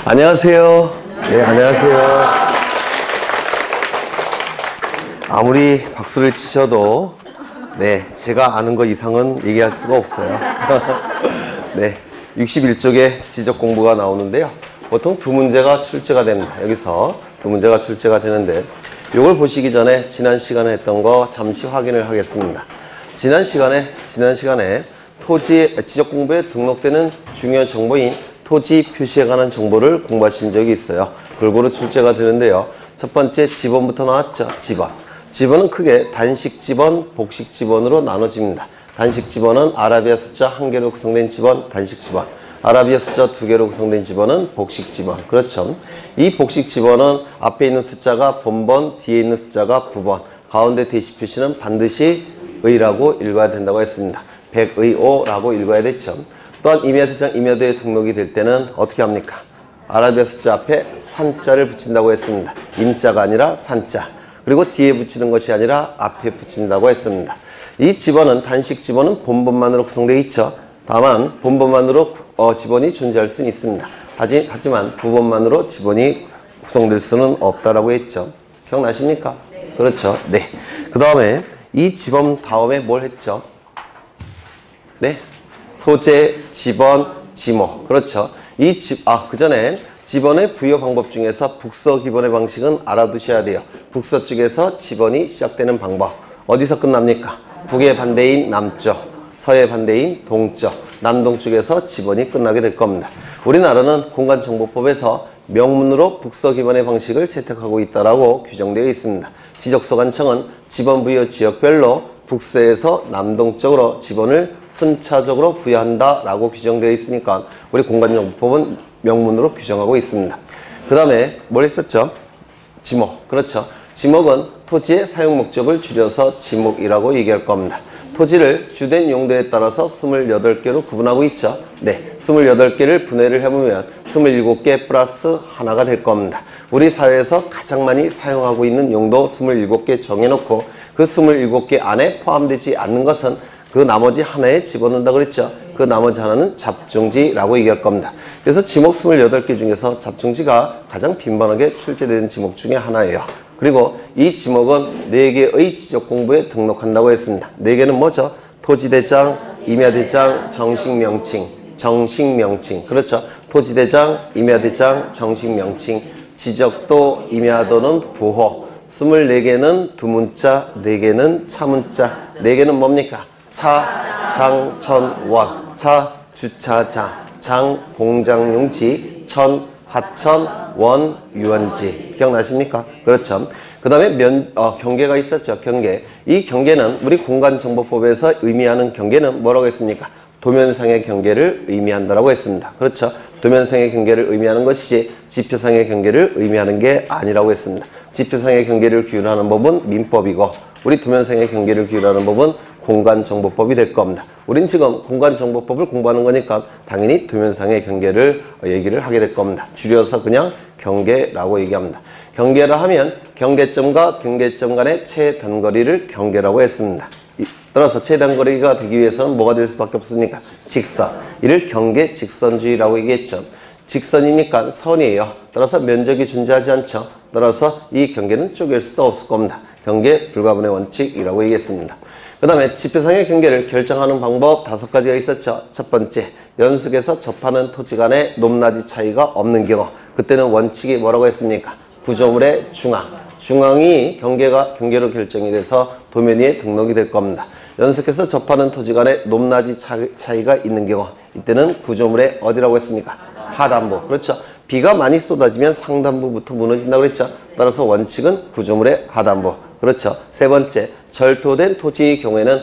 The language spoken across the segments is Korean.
안녕하세요. 네, 안녕하세요. 아무리 박수를 치셔도 네, 제가 아는 거 이상은 얘기할 수가 없어요. 네, 61쪽에 지적 공부가 나오는데요. 보통 두 문제가 출제가 됩니다. 여기서 두 문제가 출제가 되는데 이걸 보시기 전에 지난 시간에 했던 거 잠시 확인을 하겠습니다. 지난 시간에 토지 지적 공부에 등록되는 중요한 정보인 토지 표시에 관한 정보를 공부하신 적이 있어요. 골고루 출제가 되는데요. 첫 번째 지번부터 나왔죠. 지번은 크게 단식 지번, 복식 지번으로 나눠집니다. 단식 지번은 아라비아 숫자 1개로 구성된 지번, 단식 지번. 아라비아 숫자 2개로 구성된 지번은 복식 지번. 그렇죠. 이 복식 지번은 앞에 있는 숫자가 본번, 뒤에 있는 숫자가 부번. 가운데 대시 표시는 반드시 의라고 읽어야 된다고 했습니다. 백의오라고 읽어야 됐죠. 또한 임야대장 임야도에 등록이 될 때는 어떻게 합니까? 아라비아 숫자 앞에 산자를 붙인다고 했습니다. 임자가 아니라 산자. 그리고 뒤에 붙이는 것이 아니라 앞에 붙인다고 했습니다. 이 지번은 단식 지번은 본번만으로 구성되어 있죠. 다만 본번만으로 지번이 존재할 수는 있습니다. 하지만 부번만으로 지번이 구성될 수는 없다라고 했죠. 기억나십니까? 네. 그렇죠. 네. 그 다음에 이 지번 다음에 뭘 했죠? 네. 소재, 지번, 지목. 그렇죠. 그 전에 지번의 부여 방법 중에서 북서 기본의 방식은 알아두셔야 돼요. 북서 쪽에서 지번이 시작되는 방법. 어디서 끝납니까? 북의 반대인 남쪽, 서의 반대인 동쪽, 남동쪽에서 지번이 끝나게 될 겁니다. 우리나라는 공간정보법에서 명문으로 북서 기본의 방식을 채택하고 있다라고 규정되어 있습니다. 지적소관청은 지번 부여 지역별로 북서에서 남동쪽으로 지번을 순차적으로 부여한다라고 규정되어 있으니까 우리 공간정보법은 명문으로 규정하고 있습니다. 그 다음에 뭘 했었죠? 지목. 그렇죠. 지목은 토지의 사용 목적을 줄여서 지목이라고 얘기할 겁니다. 토지를 주된 용도에 따라서 28개로 구분하고 있죠. 네, 28개를 분해를 해보면 27개 플러스 하나가 될 겁니다. 우리 사회에서 가장 많이 사용하고 있는 용도 27개 정해놓고 그 27개 안에 포함되지 않는 것은 그 나머지 하나에 집어넣는다고 그랬죠. 그 나머지 하나는 잡종지라고 얘기할 겁니다. 그래서 지목 28개 중에서 잡종지가 가장 빈번하게 출제되는 지목 중에 하나예요. 그리고 이 지목은 4개의 지적 공부에 등록한다고 했습니다. 4개는 뭐죠? 토지대장, 임야대장, 정식명칭. 그렇죠. 토지대장, 임야대장, 정식명칭, 지적도, 임야도는 부호. 24개는 두문자, 4개는 차문자. 4개는 뭡니까? 차, 장, 천, 원. 차, 주차장. 장, 공장용지. 천, 하천, 원, 유원지. 기억나십니까? 그렇죠. 그 다음에 경계가 있었죠. 경계. 이 경계는 우리 공간정보법에서 의미하는 경계는 뭐라고 했습니까? 도면상의 경계를 의미한다라고 했습니다. 그렇죠. 도면상의 경계를 의미하는 것이지 지표상의 경계를 의미하는 게 아니라고 했습니다. 지표상의 경계를 규율하는 법은 민법이고 우리 도면상의 경계를 규율하는 법은 공간정보법이 될 겁니다. 우린 지금 공간정보법을 공부하는 거니까 당연히 도면상의 경계를 얘기를 하게 될 겁니다. 줄여서 그냥 경계라고 얘기합니다. 경계라 하면 경계점과 경계점 간의 최단거리를 경계라고 했습니다. 따라서 최단거리가 되기 위해서는 뭐가 될 수밖에 없습니까? 직선. 이를 경계직선주의라고 얘기했죠. 직선이니까 선이에요. 따라서 면적이 존재하지 않죠. 따라서 이 경계는 쪼갤 수도 없을 겁니다. 경계 불가분의 원칙이라고 얘기했습니다. 그 다음에 지표상의 경계를 결정하는 방법 5가지가 있었죠. 첫 번째, 연속해서 접하는 토지 간의 높낮이 차이가 없는 경우. 그때는 원칙이 뭐라고 했습니까? 구조물의 중앙. 중앙이 경계로 결정이 돼서 도면 위에 등록이 될 겁니다. 연속해서 접하는 토지 간의 높낮이 차이가 있는 경우. 이때는 구조물의 어디라고 했습니까? 하단부. 그렇죠. 비가 많이 쏟아지면 상단부부터 무너진다고 그랬죠. 따라서 원칙은 구조물의 하단부. 그렇죠. 세 번째, 절토된 토지의 경우에는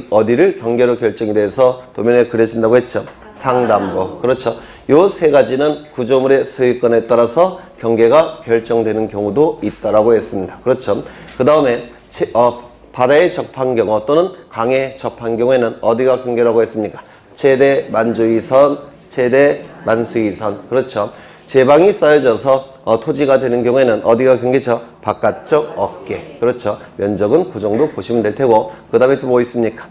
어디를 경계로 결정이 돼서 도면에 그려진다고 했죠. 상단부. 그렇죠. 요 3가지는 구조물의 소유권에 따라서 경계가 결정되는 경우도 있다라고 했습니다. 그렇죠. 그 다음에 바다에 접한 경우 또는 강에 접한 경우에는 어디가 경계라고 했습니까? 최대 만조이선, 최대 만수이선. 그렇죠. 제방이 쌓여져서 토지가 되는 경우에는 어디가 경계죠? 바깥쪽 어깨. 그렇죠. 면적은 그 정도 보시면 될 테고 그 다음에 또 뭐 있습니까?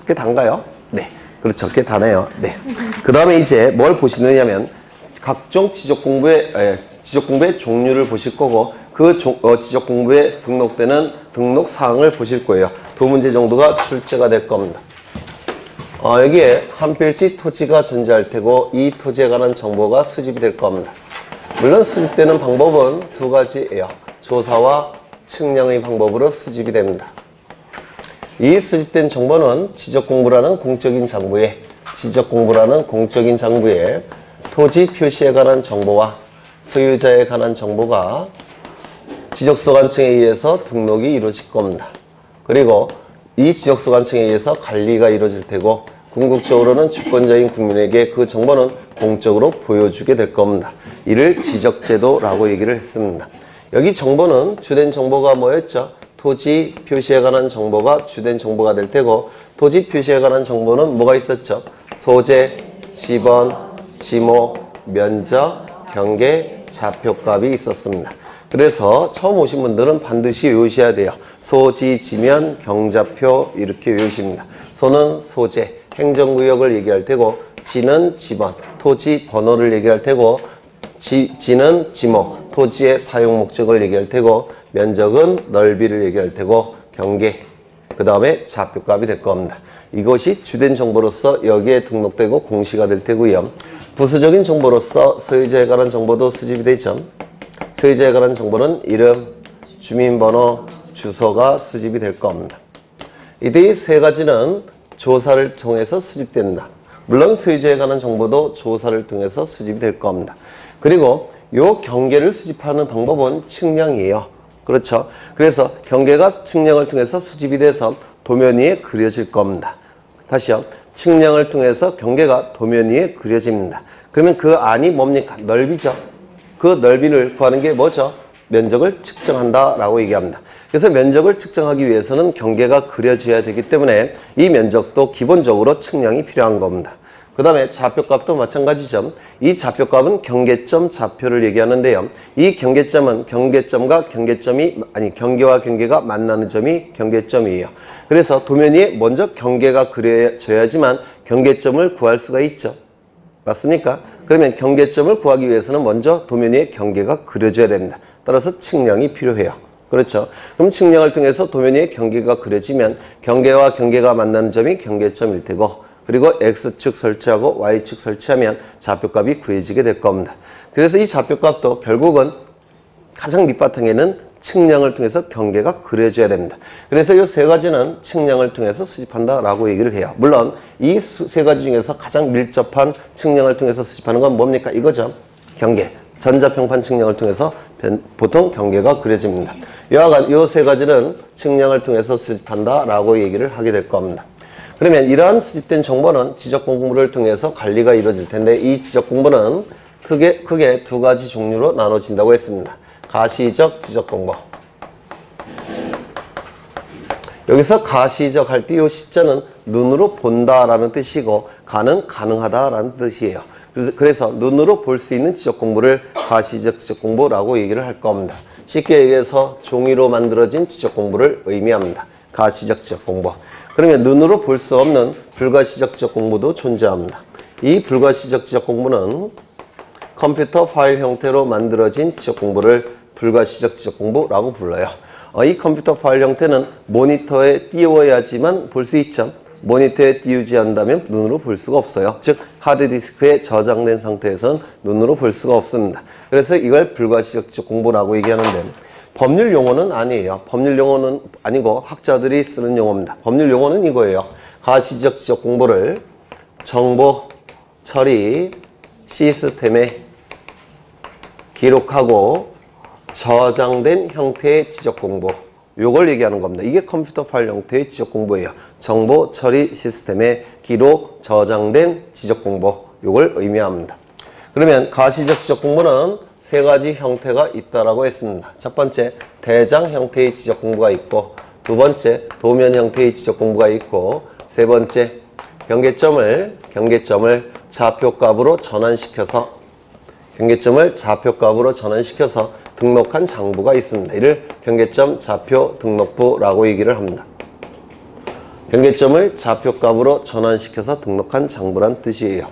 그게 단가요? 네. 그렇죠. 그게 다네요. 네. 그 다음에 이제 뭘 보시느냐면 각종 지적공부의 종류를 보실 거고 그 지적공부에 등록되는 등록사항을 보실 거예요. 두 문제 정도가 출제가 될 겁니다. 여기에 한 필지 토지가 존재할 테고 이 토지에 관한 정보가 수집이 될 겁니다. 물론 수집되는 방법은 두 가지예요. 조사와 측량의 방법으로 수집이 됩니다. 이 수집된 정보는 지적공부라는 공적인 장부에 토지 표시에 관한 정보와 소유자에 관한 정보가 지적소관청에 의해서 등록이 이루어질 겁니다. 그리고 이 지적소관청에 의해서 관리가 이루어질 테고 궁극적으로는 주권자인 국민에게 그 정보는 공적으로 보여주게 될 겁니다. 이를 지적제도라고 얘기를 했습니다. 여기 정보는 주된 정보가 뭐였죠? 토지 표시에 관한 정보가 주된 정보가 될 테고 토지 표시에 관한 정보는 뭐가 있었죠? 소재, 지번, 지모, 면적, 경계, 좌표값이 있었습니다. 그래서 처음 오신 분들은 반드시 외우셔야 돼요. 소지, 지면, 경좌표 이렇게 외우십니다. 소는 소재, 행정구역을 얘기할 테고 지는 지번, 토지 번호를 얘기할 테고 지는 지모, 토지의 사용 목적을 얘기할 테고 면적은 넓이를 얘기할 테고 경계, 그 다음에 좌표값이 될 겁니다. 이것이 주된 정보로서 여기에 등록되고 공시가 될 테고요. 부수적인 정보로서 소유자에 관한 정보도 수집이 되죠. 소유자에 관한 정보는 이름, 주민번호, 주소가 수집이 될 겁니다. 이 세 가지는 조사를 통해서 수집된다. 물론 소유자에 관한 정보도 조사를 통해서 수집이 될 겁니다. 그리고 이 경계를 수집하는 방법은 측량이에요. 그렇죠? 그래서 경계가 측량을 통해서 수집이 돼서 도면 위에 그려질 겁니다. 다시요. 측량을 통해서 경계가 도면 위에 그려집니다. 그러면 그 안이 뭡니까? 넓이죠. 그 넓이를 구하는 게 뭐죠? 면적을 측정한다 라고 얘기합니다. 그래서 면적을 측정하기 위해서는 경계가 그려져야 되기 때문에 이 면적도 기본적으로 측량이 필요한 겁니다. 그 다음에 좌표값도 마찬가지죠. 이 좌표값은 경계점 좌표를 얘기하는데요. 이 경계점은 경계점과 경계점이 경계와 경계가 만나는 점이 경계점이에요. 그래서 도면 위에 먼저 경계가 그려져야지만 경계점을 구할 수가 있죠. 맞습니까? 그러면 경계점을 구하기 위해서는 먼저 도면 위에 경계가 그려져야 됩니다. 따라서 측량이 필요해요. 그렇죠? 그럼 측량을 통해서 도면 위에 경계가 그려지면 경계와 경계가 만나는 점이 경계점일 테고 그리고 X축 설치하고 Y축 설치하면 좌표값이 구해지게 될 겁니다. 그래서 이 좌표값도 결국은 가장 밑바탕에는 측량을 통해서 경계가 그려져야 됩니다. 그래서 이 세 가지는 측량을 통해서 수집한다라고 얘기를 해요. 물론 이 세 가지 중에서 가장 밀접한 측량을 통해서 수집하는 건 뭡니까? 이거죠. 경계. 전자평판 측량을 통해서 보통 경계가 그려집니다. 이 세 가지는 측량을 통해서 수집한다라고 얘기를 하게 될 겁니다. 그러면 이러한 수집된 정보는 지적공부를 통해서 관리가 이루어질 텐데 이 지적공부는 크게 두 가지 종류로 나눠진다고 했습니다. 가시적 지적공부. 여기서 가시적 할 때 이 시자는 눈으로 본다라는 뜻이고 가는 가능하다라는 뜻이에요. 그래서 눈으로 볼 수 있는 지적공부를 가시적 지적공부라고 얘기를 할 겁니다. 쉽게 얘기해서 종이로 만들어진 지적공부를 의미합니다. 가시적 지적공부. 그러면 눈으로 볼 수 없는 불가시적 지적공부도 존재합니다. 이 불가시적 지적공부는 컴퓨터 파일 형태로 만들어진 지적공부를 불가시적 지적공부라고 불러요. 이 컴퓨터 파일 형태는 모니터에 띄워야지만 볼 수 있죠. 모니터에 띄우지 않는다면 눈으로 볼 수가 없어요. 즉 하드디스크에 저장된 상태에서는 눈으로 볼 수가 없습니다. 그래서 이걸 불가시적 지적공부라고 얘기하는데 법률 용어는 아니에요. 법률 용어는 아니고 학자들이 쓰는 용어입니다. 법률 용어는 이거예요. 가시적 지적공부를 정보 처리 시스템에 기록하고 저장된 형태의 지적공부, 요걸 얘기하는 겁니다. 이게 컴퓨터 파일 형태의 지적공부예요. 정보 처리 시스템에 기록 저장된 지적공부, 요걸 의미합니다. 그러면 가시적 지적공부는 세 가지 형태가 있다라고 했습니다. 첫 번째, 대장 형태의 지적공부가 있고, 두 번째, 도면 형태의 지적공부가 있고, 세 번째, 경계점을 좌표값으로 전환시켜서 등록한 장부가 있습니다. 이를 경계점 좌표 등록부라고 얘기를 합니다. 경계점을 좌표값으로 전환시켜서 등록한 장부란 뜻이에요.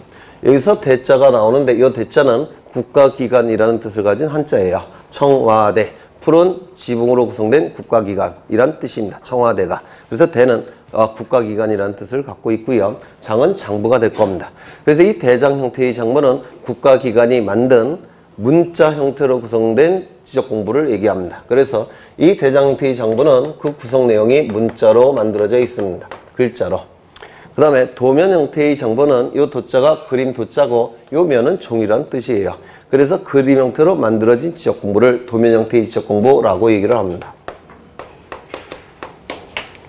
여기서 대자가 나오는데 이 대자는 국가기관이라는 뜻을 가진 한자예요. 청와대. 푸른 지붕으로 구성된 국가기관이란 뜻입니다. 청와대가. 그래서 대는 국가기관이라는 뜻을 갖고 있고요. 장은 장부가 될 겁니다. 그래서 이 대장 형태의 장부는 국가기관이 만든 문자 형태로 구성된 지적공부를 얘기합니다. 그래서 이 대장 형태의 장부는 그 구성 내용이 문자로 만들어져 있습니다. 글자로. 그 다음에 도면 형태의 장부는 이 도자가 그림 도자고 이 면은 종이라는 뜻이에요. 그래서 그림 형태로 만들어진 지적공부를 도면 형태의 지적공부라고 얘기를 합니다.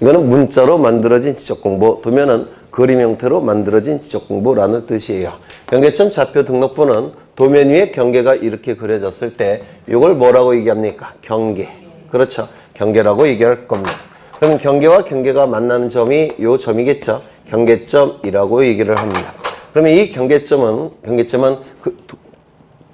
이거는 문자로 만들어진 지적공부, 도면은 그림 형태로 만들어진 지적공부라는 뜻이에요. 경계점 좌표 등록부는 도면 위에 경계가 이렇게 그려졌을 때 이걸 뭐라고 얘기합니까? 경계. 그렇죠. 경계라고 얘기할 겁니다. 그럼 경계와 경계가 만나는 점이 이 점이겠죠. 경계점이라고 얘기를 합니다. 그러면 이 경계점은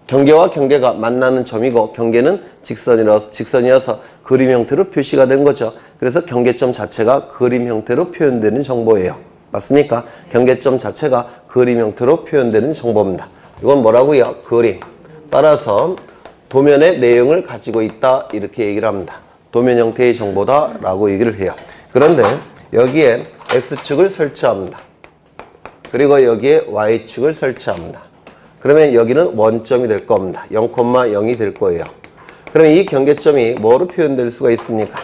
경계와 경계가 만나는 점이고 경계는 직선이어서 그림 형태로 표시가 된 거죠. 그래서 경계점 자체가 그림 형태로 표현되는 정보예요. 맞습니까? 경계점 자체가 그림 형태로 표현되는 정보입니다. 이건 뭐라고요? 그림. 따라서 도면의 내용을 가지고 있다 이렇게 얘기를 합니다. 도면 형태의 정보다 라고 얘기를 해요. 그런데 여기에 X축을 설치합니다. 그리고 여기에 Y축을 설치합니다. 그러면 여기는 원점이 될 겁니다. 0,0이 될 거예요. 그러면 이 경계점이 뭐로 표현될 수가 있습니까?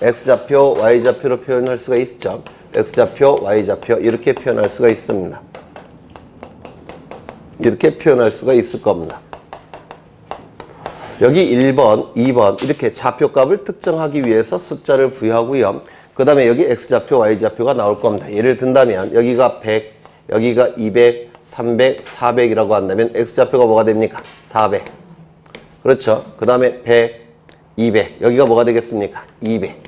X좌표, Y좌표로 표현할 수가 있죠. X좌표, Y좌표 이렇게 표현할 수가 있습니다. 이렇게 표현할 수가 있을 겁니다. 여기 1번, 2번 이렇게 좌표값을 특정하기 위해서 숫자를 부여하고요. 그 다음에 여기 X좌표, Y좌표가 나올 겁니다. 예를 든다면 여기가 100, 여기가 200, 300, 400이라고 한다면 X좌표가 뭐가 됩니까? 400. 그렇죠. 그 다음에 100, 200. 여기가 뭐가 되겠습니까? 200.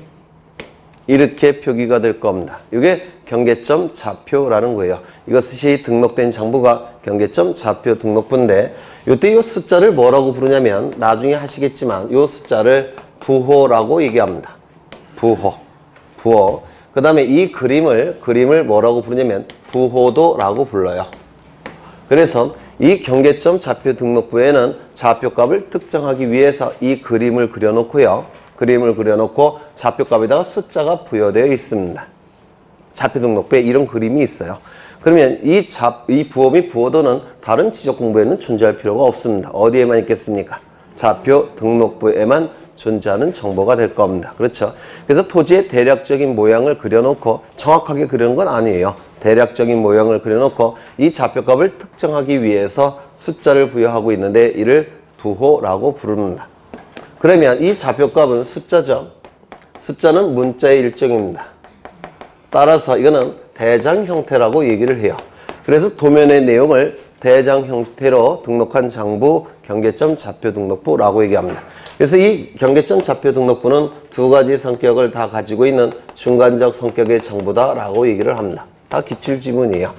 이렇게 표기가 될 겁니다. 이게 경계점 좌표라는 거예요. 이것이 등록된 장부가 경계점 좌표 등록부인데 이때 이 숫자를 뭐라고 부르냐면 나중에 하시겠지만 이 숫자를 부호라고 얘기합니다. 부호. 그 다음에 이 그림을 뭐라고 부르냐면 부호도라고 불러요. 그래서 이 경계점 좌표 등록부에는 좌표값을 특정하기 위해서 이 그림을 그려놓고요. 그림을 그려놓고 좌표값에다가 숫자가 부여되어 있습니다. 좌표 등록부에 이런 그림이 있어요. 그러면 이 부호 및 부호도는 다른 지적 공부에는 존재할 필요가 없습니다. 어디에만 있겠습니까? 좌표 등록부에만 존재하는 정보가 될 겁니다. 그렇죠? 그래서 토지의 대략적인 모양을 그려놓고 정확하게 그리는 건 아니에요. 대략적인 모양을 그려놓고 이 좌표값을 특정하기 위해서 숫자를 부여하고 있는데 이를 부호라고 부릅니다. 그러면 이 좌표값은 숫자죠. 숫자는 문자의 일종입니다. 따라서 이거는 대장 형태라고 얘기를 해요. 그래서 도면의 내용을 대장 형태로 등록한 장부 경계점 좌표 등록부라고 얘기합니다. 그래서 이 경계점 좌표 등록부는 두 가지 성격을 다 가지고 있는 중간적 성격의 장부다라고 얘기를 합니다. 다 기출지문이에요.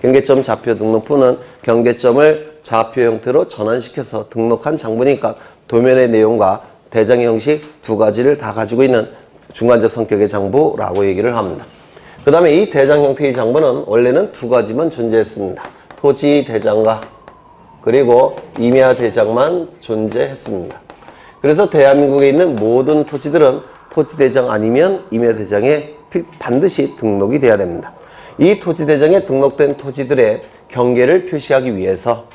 경계점 좌표 등록부는 경계점을 좌표 형태로 전환시켜서 등록한 장부니까 도면의 내용과 대장의 형식 두 가지를 다 가지고 있는 중간적 성격의 장부라고 얘기를 합니다. 그 다음에 이 대장 형태의 장부는 원래는 두 가지만 존재했습니다. 토지 대장과 그리고 임야 대장만 존재했습니다. 그래서 대한민국에 있는 모든 토지들은 토지 대장 아니면 임야 대장에 반드시 등록이 돼야 됩니다. 이 토지 대장에 등록된 토지들의 경계를 표시하기 위해서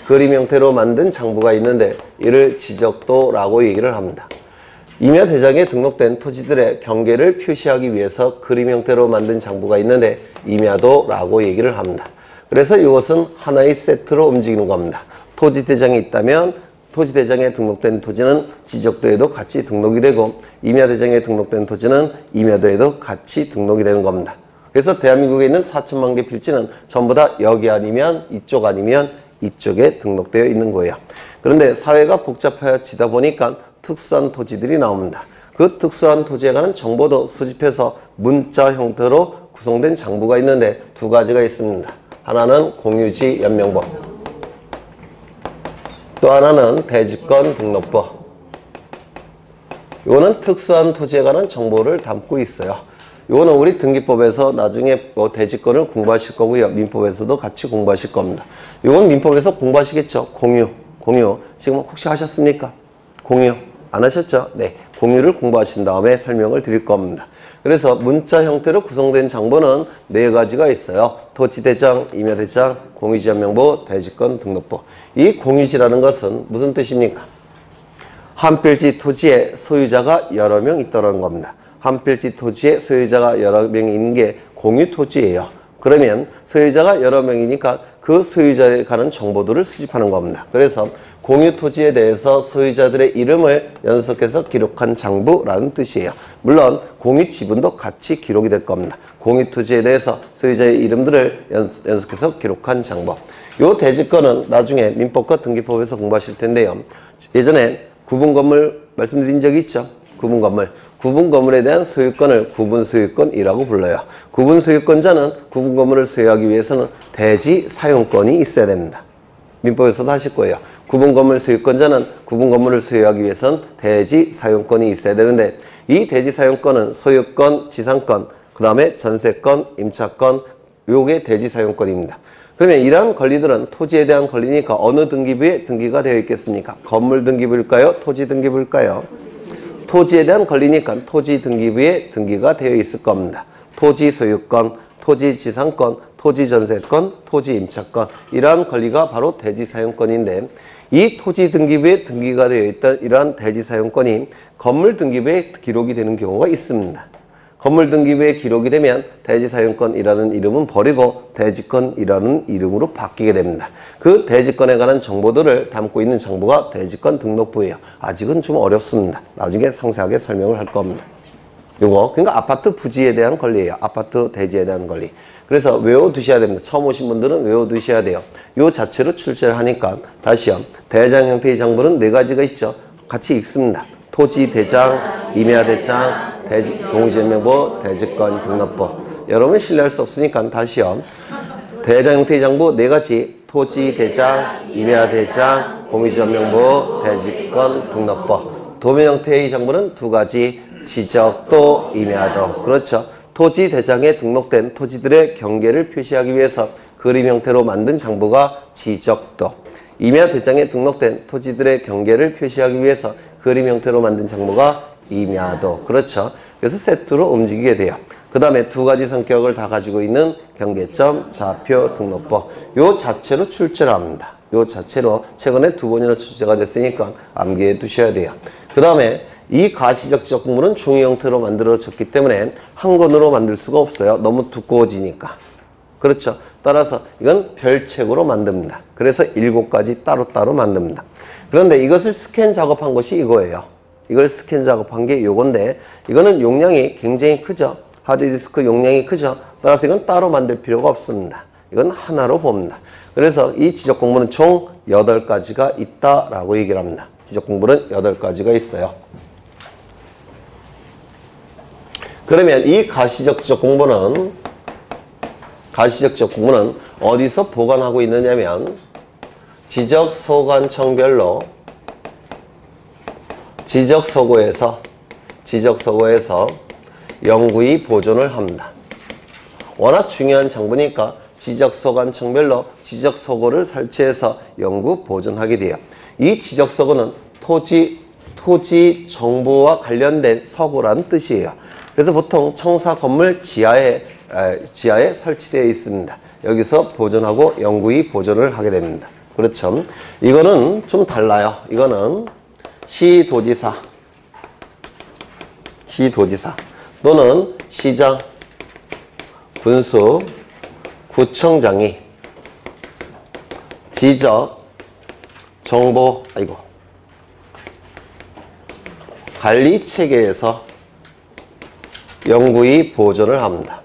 그림 형태로 만든 장부가 있는데 이를 지적도라고 얘기를 합니다. 임야 대장에 등록된 토지들의 경계를 표시하기 위해서 그림 형태로 만든 장부가 있는데 임야도라고 얘기를 합니다. 그래서 이것은 하나의 세트로 움직이는 겁니다. 토지 대장이 있다면 토지 대장에 등록된 토지는 지적도에도 같이 등록이 되고 임야 대장에 등록된 토지는 임야도에도 같이 등록이 되는 겁니다. 그래서 대한민국에 있는 4천만 개 필지는 전부 다 여기 아니면 이쪽 아니면 이쪽에 등록되어 있는 거예요. 그런데 사회가 복잡해지다 보니까 특수한 토지들이 나옵니다. 그 특수한 토지에 관한 정보도 수집해서 문자 형태로 구성된 장부가 있는데 두 가지가 있습니다. 하나는 공유지 연명부, 또 하나는 대지권 등록부. 이거는 특수한 토지에 관한 정보를 담고 있어요. 이거는 우리 등기법에서 나중에 대지권을 공부하실 거고요. 민법에서도 같이 공부하실 겁니다. 이건 민법에서 공부하시겠죠. 공유. 지금 혹시 하셨습니까? 공유. 안 하셨죠? 네. 공유를 공부하신 다음에 설명을 드릴 겁니다. 그래서 문자 형태로 구성된 장부는 4가지가 있어요. 토지대장, 임야대장, 공유지연명부, 대지권 등록부. 이 공유지라는 것은 무슨 뜻입니까? 한 필지 토지에 소유자가 여러 명 있다는 겁니다. 한 필지 토지에 소유자가 여러 명이 있는 게 공유토지예요. 그러면 소유자가 여러 명이니까 그 소유자에 관한 정보들을 수집하는 겁니다. 그래서 공유토지에 대해서 소유자들의 이름을 연속해서 기록한 장부라는 뜻이에요. 물론 공유지분도 같이 기록이 될 겁니다. 공유토지에 대해서 소유자의 이름들을 연속해서 기록한 장부. 요 대지권은 나중에 민법과 등기법에서 공부하실 텐데요. 예전에 구분건물 말씀드린 적이 있죠. 구분건물에 대한 소유권을 구분소유권이라고 불러요. 구분소유권자는 구분건물을 소유하기 위해서는 대지사용권이 있어야 됩니다. 민법에서도 하실 거예요. 구분건물 소유권자는 구분건물을 소유하기 위해서는 대지사용권이 있어야 되는데 이 대지사용권은 소유권, 지상권, 그 다음에 전세권, 임차권, 요게 대지사용권입니다. 그러면 이러한 권리들은 토지에 대한 권리니까 어느 등기부에 등기가 되어 있겠습니까? 건물 등기부일까요? 토지 등기부일까요? 토지에 대한 권리니까 토지 등기부에 등기가 되어 있을 겁니다. 토지 소유권, 토지 지상권, 토지 전세권, 토지 임차권 이러한 권리가 바로 대지사용권인데 이 토지 등기부에 등기가 되어 있던 이러한 대지사용권이 건물 등기부에 기록이 되는 경우가 있습니다. 건물 등기부에 기록이 되면 대지사용권이라는 이름은 버리고 대지권이라는 이름으로 바뀌게 됩니다. 그 대지권에 관한 정보들을 담고 있는 장부가 대지권 등록부예요. 아직은 좀 어렵습니다. 나중에 상세하게 설명을 할 겁니다. 요거 그러니까 아파트 부지에 대한 권리예요. 아파트 대지에 대한 권리. 그래서 외워두셔야 됩니다. 처음 오신 분들은 외워두셔야 돼요. 요 자체로 출제를 하니까 다시요. 대장 형태의 장부는 4가지가 있죠. 같이 읽습니다. 토지 대장, 임야 대장, 공유지연명부, 대지권 등록부. 여러분 신뢰할 수 없으니까 다시요. 대장 형태의 장부 4가지. 토지 대장, 임야 대장, 공유지연명부, 대지권 등록부. 도면 형태의 장부는 2가지. 지적도, 임야도. 그렇죠. 토지 대장에 등록된 토지들의 경계를 표시하기 위해서 그림 형태로 만든 장부가 지적도. 임야 대장에 등록된 토지들의 경계를 표시하기 위해서 그림 형태로 만든 장부가 임야도. 그렇죠. 그래서 세트로 움직이게 돼요. 그 다음에 2가지 성격을 다 가지고 있는 경계점, 좌표, 등록부. 요 자체로 출제를 합니다. 요 자체로 최근에 2번이나 출제가 됐으니까 암기해 두셔야 돼요. 그 다음에 이 가시적 지적공부는 종이 형태로 만들어졌기 때문에 한 권으로 만들 수가 없어요. 너무 두꺼워지니까. 그렇죠. 따라서 이건 별책으로 만듭니다. 그래서 7가지 따로따로 만듭니다. 그런데 이것을 스캔 작업한 것이 이거예요. 이걸 스캔 작업한 게 요건데 이거는 용량이 굉장히 크죠. 하드디스크 용량이 크죠. 따라서 이건 따로 만들 필요가 없습니다. 이건 하나로 봅니다. 그래서 이 지적 공부는 총 8가지가 있다라고 얘기를 합니다. 지적 공부는 8가지가 있어요. 그러면 이 가시적 지적 공부는 어디서 보관하고 있느냐면 지적 소관청별로 지적서고에서 영구히 보존을 합니다. 워낙 중요한 장부니까 지적소관청별로 지적서고를 설치해서 영구 보존하게 돼요. 이 지적서고는 토지 정보와 관련된 서고라는 뜻이에요. 그래서 보통 청사 건물 지하에 설치되어 있습니다. 여기서 보존하고 영구히 보존을 하게 됩니다. 그렇죠. 이거는 좀 달라요. 이거는 시도지사 또는 시장, 군수, 구청장이 지적, 정보, 관리 체계에서 영구히 보존을 합니다.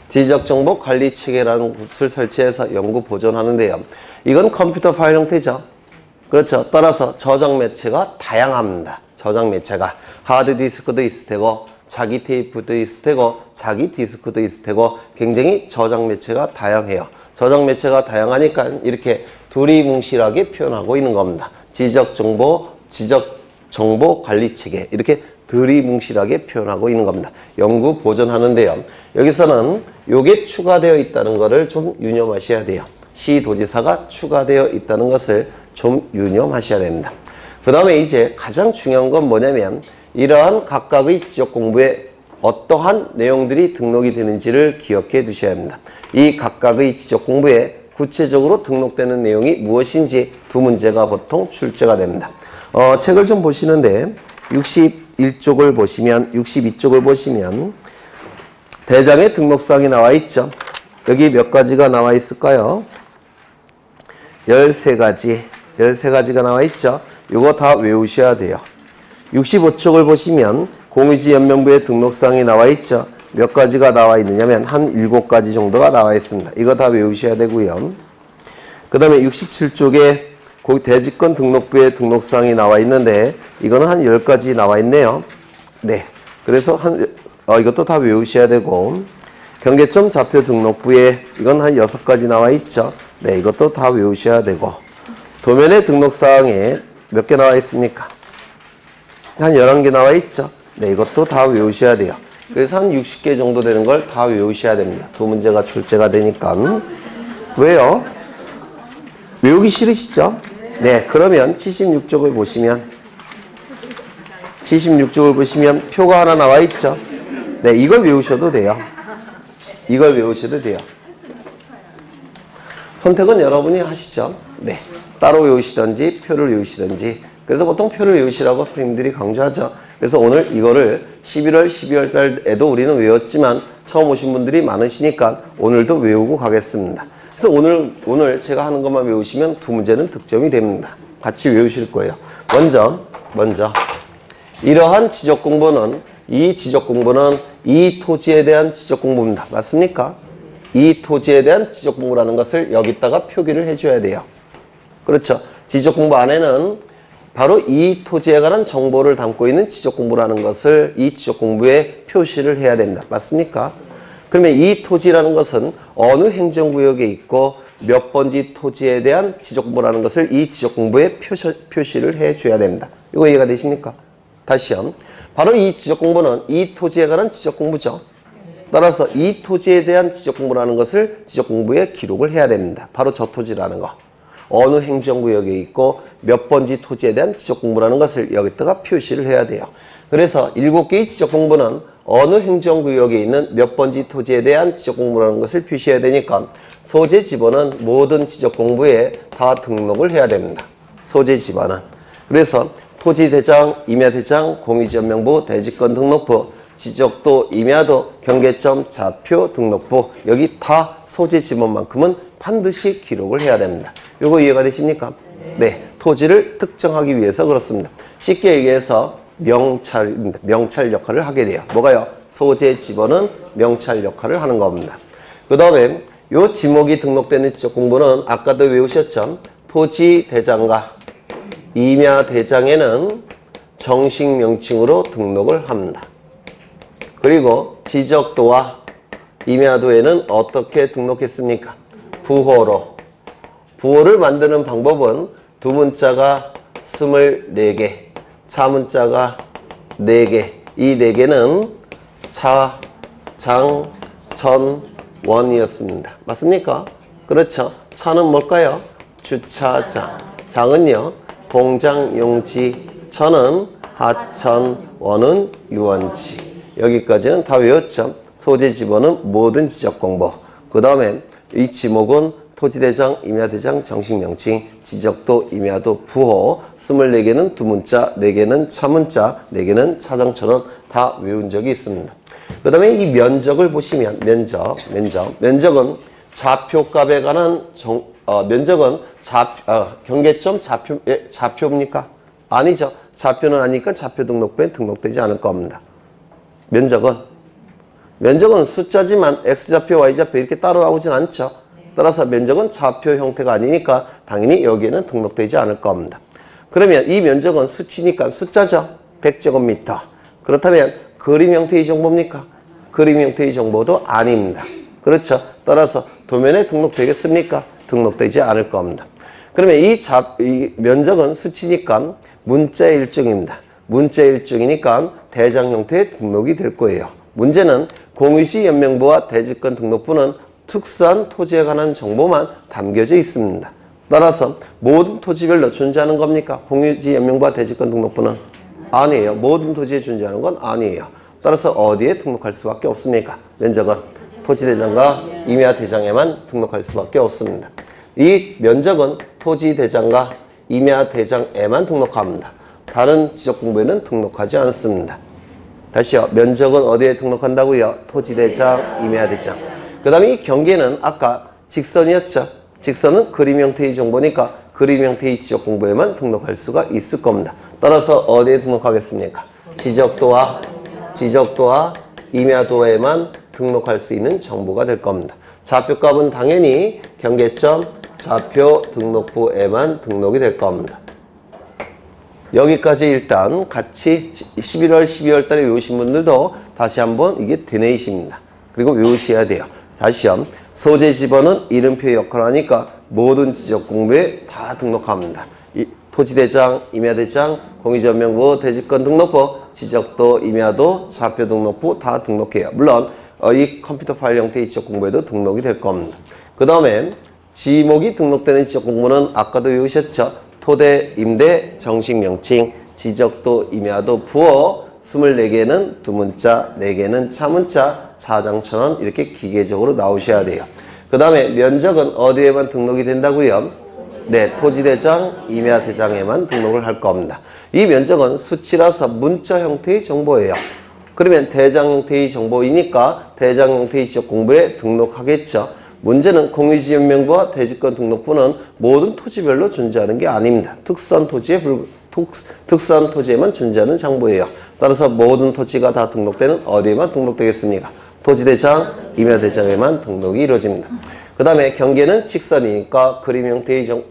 지적정보 관리 체계라는 것을 설치해서 영구 보존하는데요. 이건 컴퓨터 파일 형태죠. 그렇죠. 따라서 저장 매체가 다양합니다. 저장 매체가 하드디스크도 있을 테고 자기 테이프도 있을 테고 자기 디스크도 있을 테고 굉장히 저장 매체가 다양해요. 저장 매체가 다양하니까 이렇게 두리뭉실하게 표현하고 있는 겁니다. 지적정보 관리 체계 이렇게 두리뭉실하게 표현하고 있는 겁니다. 영구 보존하는데요. 여기서는 요게 추가되어 있다는 것을 좀 유념하셔야 돼요. 시도지사가 추가되어 있다는 것을 좀 유념하셔야 됩니다. 그 다음에 이제 가장 중요한 건 뭐냐면 이러한 각각의 지적공부에 어떠한 내용들이 등록이 되는지를 기억해 두셔야 합니다. 이 각각의 지적공부에 구체적으로 등록되는 내용이 무엇인지 두 문제가 보통 출제가 됩니다. 책을 좀 보시는데 61쪽을 보시면 62쪽을 보시면 대장의 등록사항이 나와 있죠. 여기 몇 가지가 나와 있을까요? 13가지가 나와 있죠. 이거 다 외우셔야 돼요. 65쪽을 보시면 공유지 연명부의 등록사항이 나와 있죠. 몇 가지가 나와 있느냐면 한 7가지 정도가 나와 있습니다. 이거 다 외우셔야 되고요. 그 다음에 67쪽에 대지권 등록부의 등록사항이 나와 있는데 이거는 한 10가지 나와 있네요. 네. 그래서 이것도 다 외우셔야 되고 경계점 좌표 등록부에 이건 한 6가지 나와 있죠. 네. 이것도 다 외우셔야 되고 도면의 등록사항에 몇 개 나와 있습니까? 한 11개 나와 있죠. 네. 이것도 다 외우셔야 돼요. 그래서 한 60개 정도 되는 걸 다 외우셔야 됩니다. 두 문제가 출제가 되니까. 왜요? 외우기 싫으시죠? 네, 그러면 76쪽을 보시면 표가 하나 나와 있죠? 네, 이걸 외우셔도 돼요. 선택은 여러분이 하시죠? 네, 따로 외우시든지 표를 외우시든지. 그래서 보통 표를 외우시라고 선생님들이 강조하죠. 그래서 오늘 이거를 11월, 12월 달에도 우리는 외웠지만 처음 오신 분들이 많으시니까 오늘도 외우고 가겠습니다. 그래서 오늘 제가 하는 것만 외우시면 두 문제는 득점이 됩니다. 같이 외우실 거예요. 먼저 이러한 지적 공부는 이 토지에 대한 지적 공부입니다. 맞습니까? 이 토지에 대한 지적 공부라는 것을 여기다가 표기를 해줘야 돼요. 그렇죠? 지적 공부 안에는 바로 이 토지에 관한 정보를 담고 있는 지적 공부라는 것을 이 지적 공부에 표시를 해야 됩니다. 맞습니까? 그러면 이 토지라는 것은 어느 행정구역에 있고 몇 번지 토지에 대한 지적공부라는 것을 이 지적공부에 표시를 해줘야 됩니다. 이거 이해가 되십니까? 다시요. 바로 이 지적공부는 이 토지에 관한 지적공부죠. 따라서 이 토지에 대한 지적공부라는 것을 지적공부에 기록을 해야 됩니다. 바로 저 토지라는 거. 어느 행정구역에 있고 몇 번지 토지에 대한 지적공부라는 것을 여기다가 표시를 해야 돼요. 그래서 7개의 지적공부는 어느 행정구역에 있는 몇 번지 토지에 대한 지적공부라는 것을 표시해야 되니까 소재 지번은 모든 지적공부에 다 등록을 해야 됩니다. 소재 지번은. 그래서 토지대장, 임야대장, 공유지연명부, 대지권 등록부, 지적도, 임야도, 경계점, 좌표 등록부 여기 다 소재 지번만큼은 반드시 기록을 해야 됩니다. 이거 이해가 되십니까? 네. 토지를 특정하기 위해서 그렇습니다. 쉽게 얘기해서 명찰 역할을 하게 돼요. 뭐가요? 소재 지번은 명찰 역할을 하는 겁니다. 그 다음에 요 지목이 등록되는 지적 공부는 아까도 외우셨죠? 토지 대장과 임야 대장에는 정식 명칭으로 등록을 합니다. 그리고 지적도와 임야도에는 어떻게 등록했습니까? 부호로. 부호를 만드는 방법은 두 문자가 24개, 차 문자가 4개. 이 4개는 차, 장, 전, 원이었습니다. 맞습니까? 그렇죠. 차는 뭘까요? 주차장. 장은요, 공장 용지. 전은 하천, 원은 유원지. 여기까지는 다 외웠죠. 소재 지번은 모든 지적 공부. 그 다음에 이 지목은 토지대장, 임야대장, 정식명칭, 지적도, 임야도, 부호 24개는 두 문자, 4개는 차 문자, 4개는 차장처럼 다 외운 적이 있습니다. 그 다음에 이 면적을 보시면 면적은 좌표값에 관한 면적은 경계점 좌표입니까? 아니죠. 좌표는 아니니까 좌표 등록부에 등록되지 않을 겁니다. 면적은 숫자지만 X좌표, Y좌표 이렇게 따로 나오진 않죠. 따라서 면적은 좌표 형태가 아니니까 당연히 여기에는 등록되지 않을 겁니다. 그러면 이 면적은 수치니까 숫자죠. 100제곱미터. 그렇다면 그림 형태의 정보입니까? 그림 형태의 정보도 아닙니다. 그렇죠. 따라서 도면에 등록되겠습니까? 등록되지 않을 겁니다. 그러면 이 면적은 수치니까 문자의 일종입니다. 문자의 일종이니까 대장 형태의 등록이 될 거예요. 문제는 공유지 연명부와 대지권 등록부는 특수한 토지에 관한 정보만 담겨져 있습니다. 따라서 모든 토지별로 존재하는 겁니까? 공유지 연명부와 대지권 등록부는? 아니에요. 모든 토지에 존재하는 건 아니에요. 따라서 어디에 등록할 수밖에 없습니까? 면적은 토지대장과 임야대장에만 등록할 수밖에 없습니다. 이 면적은 토지대장과 임야대장에만 등록합니다. 다른 지적공부에는 등록하지 않습니다. 다시요. 면적은 어디에 등록한다고요? 토지대장, 임야대장. 그 다음에 이 경계는 아까 직선이었죠. 직선은 그림 형태의 정보니까 그림 형태의 지적공부에만 등록할 수가 있을 겁니다. 따라서 어디에 등록하겠습니까? 지적도와 임야도에만 등록할 수 있는 정보가 될 겁니다. 좌표값은 당연히 경계점 좌표 등록부에만 등록이 될 겁니다. 여기까지 일단 같이 11월, 12월 달에 외우신 분들도 다시 한번 이게 대내이십니다. 그리고 외우셔야 돼요. 다시요. 소재 지번은 이름표의 역할을 하니까 모든 지적 공부에 다 등록합니다. 토지대장, 임야대장, 공유지연명부, 대지권 등록부, 지적도, 임야도, 좌표 등록부 다 등록해요. 물론 이 컴퓨터 파일 형태의 지적 공부에도 등록이 될 겁니다. 그 다음에 지목이 등록되는 지적 공부는 아까도 외우셨죠? 토대, 임대, 정식 명칭, 지적도, 임야도, 부호 24개는 두문자, 4개는 차문자, 사장천원 이렇게 기계적으로 나오셔야 돼요. 그 다음에 면적은 어디에만 등록이 된다고요? 네, 토지대장, 임야대장에만 등록을 할 겁니다. 이 면적은 수치라서 문자 형태의 정보예요. 그러면 대장 형태의 정보이니까 대장 형태의 지적 공부에 등록하겠죠. 문제는 공유지연명부와 대지권 등록부는 모든 토지별로 존재하는 게 아닙니다. 특수한 토지에만 존재하는 정보예요. 따라서 모든 토지가 다 등록되는 어디에만 등록되겠습니까? 토지대장, 임야대장에만 등록이 이루어집니다. 그 다음에 경계는 직선이니까 그림 형태의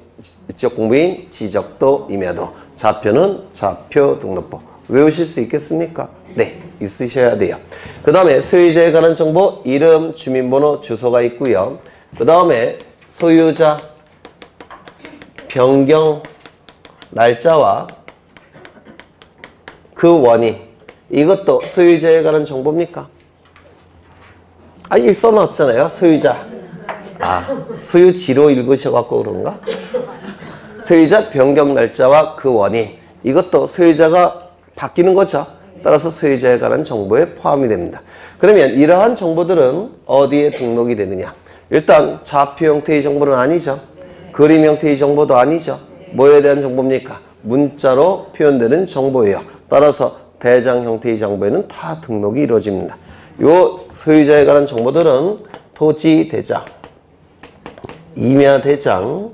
지적 공부인 지적도, 임야도, 좌표는 좌표 등록부. 외우실 수 있겠습니까? 네, 있으셔야 돼요. 그 다음에 소유자에 관한 정보, 이름, 주민번호, 주소가 있고요. 그 다음에 소유자, 변경, 날짜와 그 원인. 이것도 소유자에 관한 정보입니까? 아, 여기 써놨잖아요. 소유자. 소유지로 읽으셔갖고 그런가? 소유자 변경 날짜와 그 원인. 이것도 소유자가 바뀌는 거죠. 따라서 소유자에 관한 정보에 포함이 됩니다. 그러면 이러한 정보들은 어디에 등록이 되느냐? 일단 좌표 형태의 정보는 아니죠. 그림 형태의 정보도 아니죠. 뭐에 대한 정보입니까? 문자로 표현되는 정보예요. 따라서 대장 형태의 정보에는 다 등록이 이루어집니다. 요 소유자에 관한 정보들은 토지대장, 임야대장,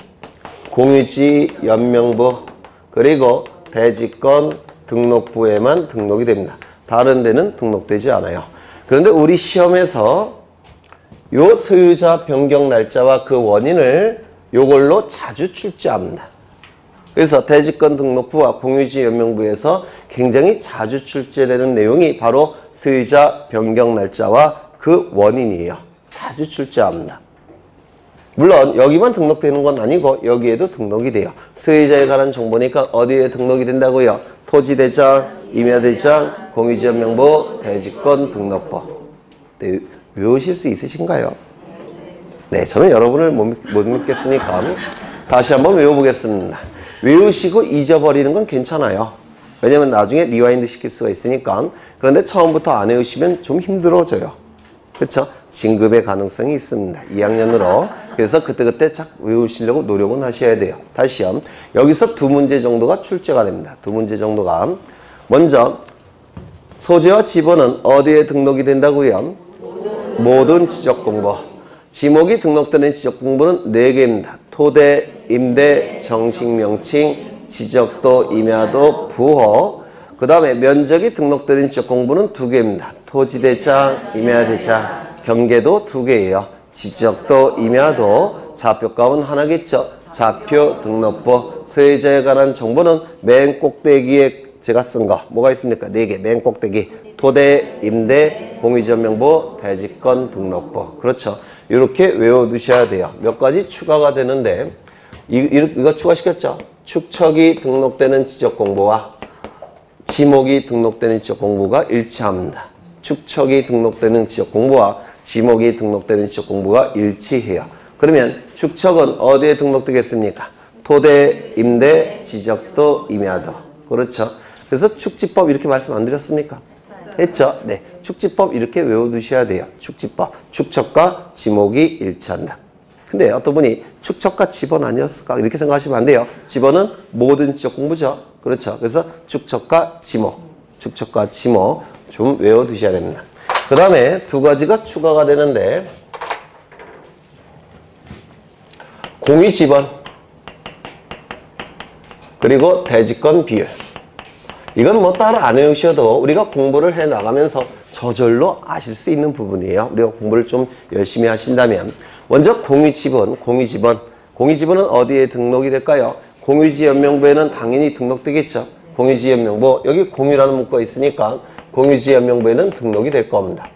공유지 연명부, 그리고 대지권 등록부에만 등록이 됩니다. 다른 데는 등록되지 않아요. 그런데 우리 시험에서 요 소유자 변경 날짜와 그 원인을 요걸로 자주 출제합니다. 그래서 대지권 등록부와 공유지 연명부에서 굉장히 자주 출제되는 내용이 바로 소유자 변경 날짜와 그 원인이에요. 자주 출제합니다. 물론 여기만 등록되는 건 아니고 여기에도 등록이 돼요. 소유자에 관한 정보니까 어디에 등록이 된다고요? 토지대장, 임야대장, 공유지연명부, 대지권 등록부. 네, 외우실 수 있으신가요? 네, 저는 여러분을 못 믿겠으니까 다시 한번 외워보겠습니다. 외우시고 잊어버리는 건 괜찮아요. 왜냐면 나중에 리와인드 시킬 수가 있으니까. 그런데 처음부터 안 외우시면 좀 힘들어져요. 그렇죠? 진급의 가능성이 있습니다. 2학년으로. 그래서 그때그때 쫙 외우시려고 노력은 하셔야 돼요. 다시요. 여기서 두 문제 정도가 출제가 됩니다. 두 문제 정도가. 먼저 소재와 지번은 어디에 등록이 된다고요? 모든 지적공부. 지목이 등록되는 지적공부는 4개입니다. 토대, 임대, 정식명칭, 지적도, 임야도, 부호. 그 다음에 면적이 등록되는 지적공부는 2개입니다. 토지대장, 임야대장, 경계도 2개예요. 지적도, 임야도, 좌표값은 하나겠죠. 좌표 등록부, 소유자에 관한 정보는 맨 꼭대기에 제가 쓴 거 뭐가 있습니까? 4개, 맨 꼭대기. 토대, 임대, 공유지연명부, 대지권 등록부. 그렇죠. 이렇게 외워두셔야 돼요. 몇 가지 추가가 되는데 이거 추가시켰죠? 축척이 등록되는 지적공부와 지목이 등록되는 지적공부가 일치합니다. 축척이 등록되는 지적공부와 지목이 등록되는 지적공부가 일치해요. 그러면 축척은 어디에 등록되겠습니까? 토대, 임대, 지적도, 임야도. 그렇죠. 그래서 축지법 이렇게 말씀 안 드렸습니까? 했죠? 네. 축지법 이렇게 외워두셔야 돼요. 축지법. 축척과 지목이 일치한다. 근데 어떤 분이 축척과 지번 아니었을까? 이렇게 생각하시면 안 돼요. 지번은 모든 지적공부죠. 그렇죠. 그래서 축척과 지목. 축척과 지목 좀 외워두셔야 됩니다. 그 다음에 두 가지가 추가가 되는데 공유지번 그리고 대지권 비율. 이건 뭐 따로 안 외우셔도 우리가 공부를 해 나가면서 저절로 아실 수 있는 부분이에요. 우리가 공부를 좀 열심히 하신다면. 먼저 공유지번. 공유지번은 어디에 등록이 될까요? 공유지연명부에는 당연히 등록되겠죠. 공유지연명부. 여기 공유라는 문구가 있으니까 공유지연명부에는 등록이 될 겁니다.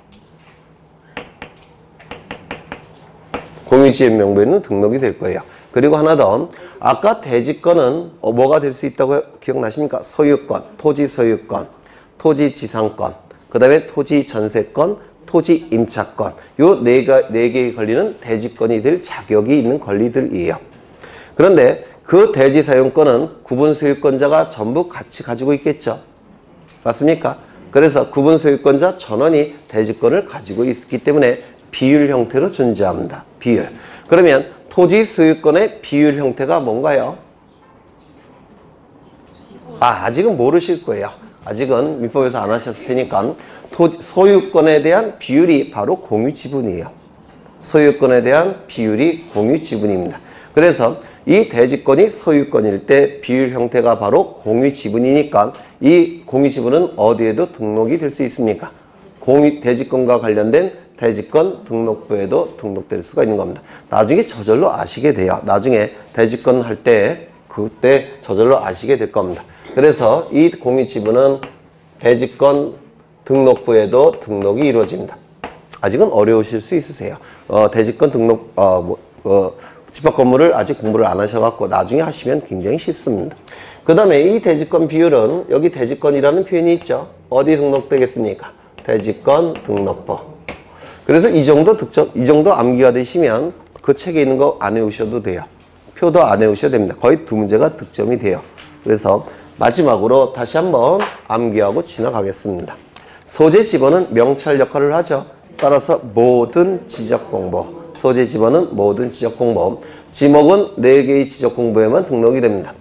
공유지연명부에는 등록이 될 거예요. 그리고 하나 더. 아까 대지권은 뭐가 될 수 있다고 기억나십니까? 소유권, 토지 소유권, 토지 지상권, 그 다음에 토지 전세권, 토지 임차권. 요 네 개에 걸리는 대지권이 될 자격이 있는 권리들이에요. 그런데 그 대지 사용권은 구분 소유권자가 전부 같이 가지고 있겠죠. 맞습니까? 그래서 구분 소유권자 전원이 대지권을 가지고 있기 때문에 비율 형태로 존재합니다. 비율. 그러면 토지 소유권의 비율 형태가 뭔가요? 아직은 모르실 거예요. 아직은 민법에서 안 하셨을 테니까 소유권에 대한 비율이 바로 공유지분이에요. 소유권에 대한 비율이 공유지분입니다. 그래서 이 대지권이 소유권일 때 비율 형태가 바로 공유지분이니까 이 공유지분은 어디에도 등록이 될 수 있습니까? 대지권과 관련된 대지권 등록부에도 등록될 수가 있는 겁니다. 나중에 저절로 아시게 돼요. 나중에 대지권 할 때 그때 저절로 아시게 될 겁니다. 그래서 이 공유지분은 대지권 등록부에도 등록이 이루어집니다. 아직은 어려우실 수 있으세요. 대지권 등록 집합건물을 아직 공부를 안 하셔갖고 나중에 하시면 굉장히 쉽습니다. 그 다음에 이 대지권 비율은 여기 대지권이라는 표현이 있죠. 어디 등록되겠습니까? 대지권 등록부. 그래서 이 정도 암기가 되시면 그 책에 있는 거 안 외우셔도 돼요. 표도 안 외우셔도 됩니다. 거의 두 문제가 득점이 돼요. 그래서 마지막으로 다시 한번 암기하고 지나가겠습니다. 소재 지번은 명찰 역할을 하죠. 따라서 모든 지적공부. 소재 지번은 모든 지적공부. 지목은 4개의 지적공부에만 등록이 됩니다.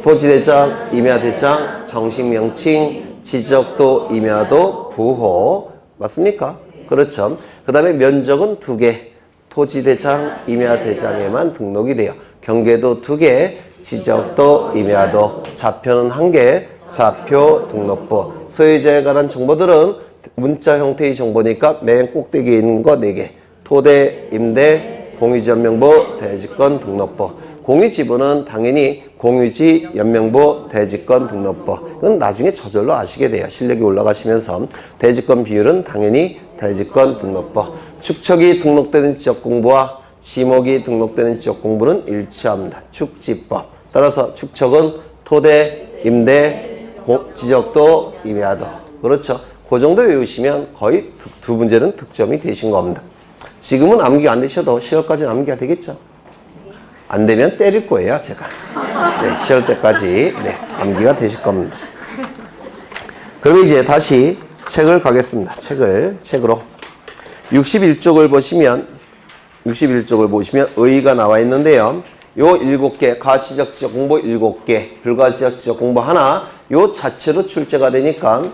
토지대장, 임야대장, 정식명칭, 지적도, 임야도, 부호. 맞습니까? 그렇죠. 그 다음에 면적은 2개. 토지대장, 임야대장에만 등록이 돼요. 경계도 2개, 지적도, 임야도, 좌표는 1개, 좌표 등록부. 소유자에 관한 정보들은 문자 형태의 정보니까 맨 꼭대기에 있는 거 4개. 토대, 임대, 공유지 연명부, 대지권 등록부. 공유지부는 당연히 공유지 연명부, 대지권 등록부. 이건 나중에 저절로 아시게 돼요. 실력이 올라가시면서. 대지권 비율은 당연히 대지권 등록부. 축척이 등록되는 지적공부와 지목이 등록되는 지적공부는 일치합니다. 축지법. 따라서 축척은 토대, 임대, 지적도, 임야도. 그렇죠. 그 정도 외우시면 거의 두 문제는 득점이 되신 겁니다. 지금은 암기가 안 되셔도 10월까지는 암기가 되겠죠? 안 되면 때릴 거예요, 제가. 네, 10월 때까지 암기가 되실 겁니다. 그럼 이제 다시 책을 가겠습니다. 책으로. 61쪽을 보시면 의의가 나와 있는데요. 요 7개, 가시적 지적 공부 7개, 불가시적 지적 공부 하나, 요 자체로 출제가 되니까,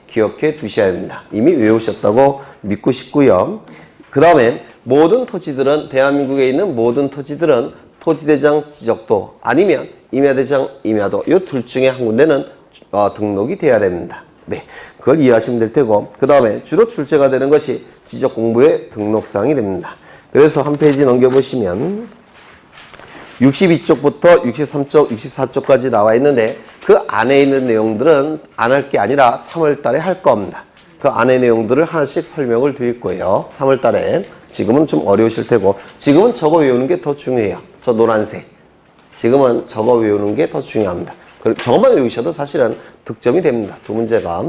기억해 두셔야 됩니다. 이미 외우셨다고 믿고 싶고요. 그 다음에 모든 토지들은, 대한민국에 있는 모든 토지들은 토지대장 지적도 아니면 임야대장 임야도 이 둘 중에 한 군데는 등록이 돼야 됩니다. 그걸 이해하시면 될 테고, 그 다음에 주로 출제가 되는 것이 지적공부의 등록사항이 됩니다. 그래서 한 페이지 넘겨보시면 62쪽부터 63쪽, 64쪽까지 나와 있는데 그 안에 있는 내용들은 안 할 게 아니라 3월 달에 할 겁니다. 그 안에 내용들을 하나씩 설명을 드릴 거예요. 3월 달에. 지금은 좀 어려우실 테고, 지금은 저거 외우는 게 더 중요해요. 저 노란색. 지금은 저거 외우는 게 더 중요합니다. 저것만 외우셔도 사실은 득점이 됩니다. 두 문제가.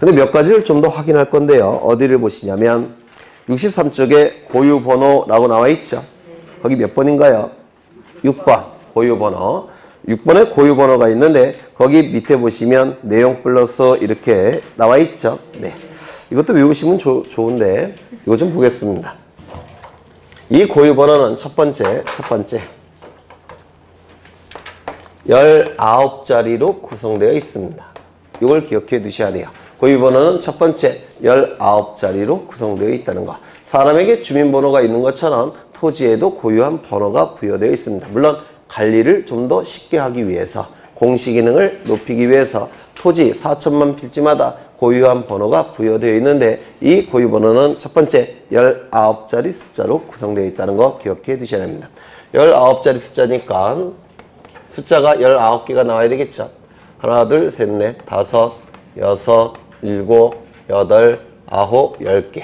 근데 몇 가지를 좀 더 확인할 건데요. 어디를 보시냐면 63쪽에 고유번호라고 나와 있죠. 거기 몇 번인가요? 6번 고유번호. 6번에 고유번호가 있는데 거기 밑에 보시면 내용 플러스 이렇게 나와 있죠. 네, 이것도 외우시면 좋은데 이거 좀 보겠습니다. 이 고유번호는 첫 번째 19자리로 구성되어 있습니다. 이걸 기억해 두셔야 돼요. 고유번호는 첫 번째 19자리로 구성되어 있다는 거. 사람에게 주민번호가 있는 것처럼 토지에도 고유한 번호가 부여되어 있습니다. 물론 관리를 좀 더 쉽게 하기 위해서, 공시 기능을 높이기 위해서 토지 4천만 필지마다 고유한 번호가 부여되어 있는데 이 고유번호는 첫 번째 19자리 숫자로 구성되어 있다는 거 기억해 두셔야 됩니다. 19자리 숫자니까 숫자가 19개가 나와야 되겠죠. 하나, 둘, 셋, 넷, 다섯, 여섯, 일곱, 여덟, 아홉, 10개.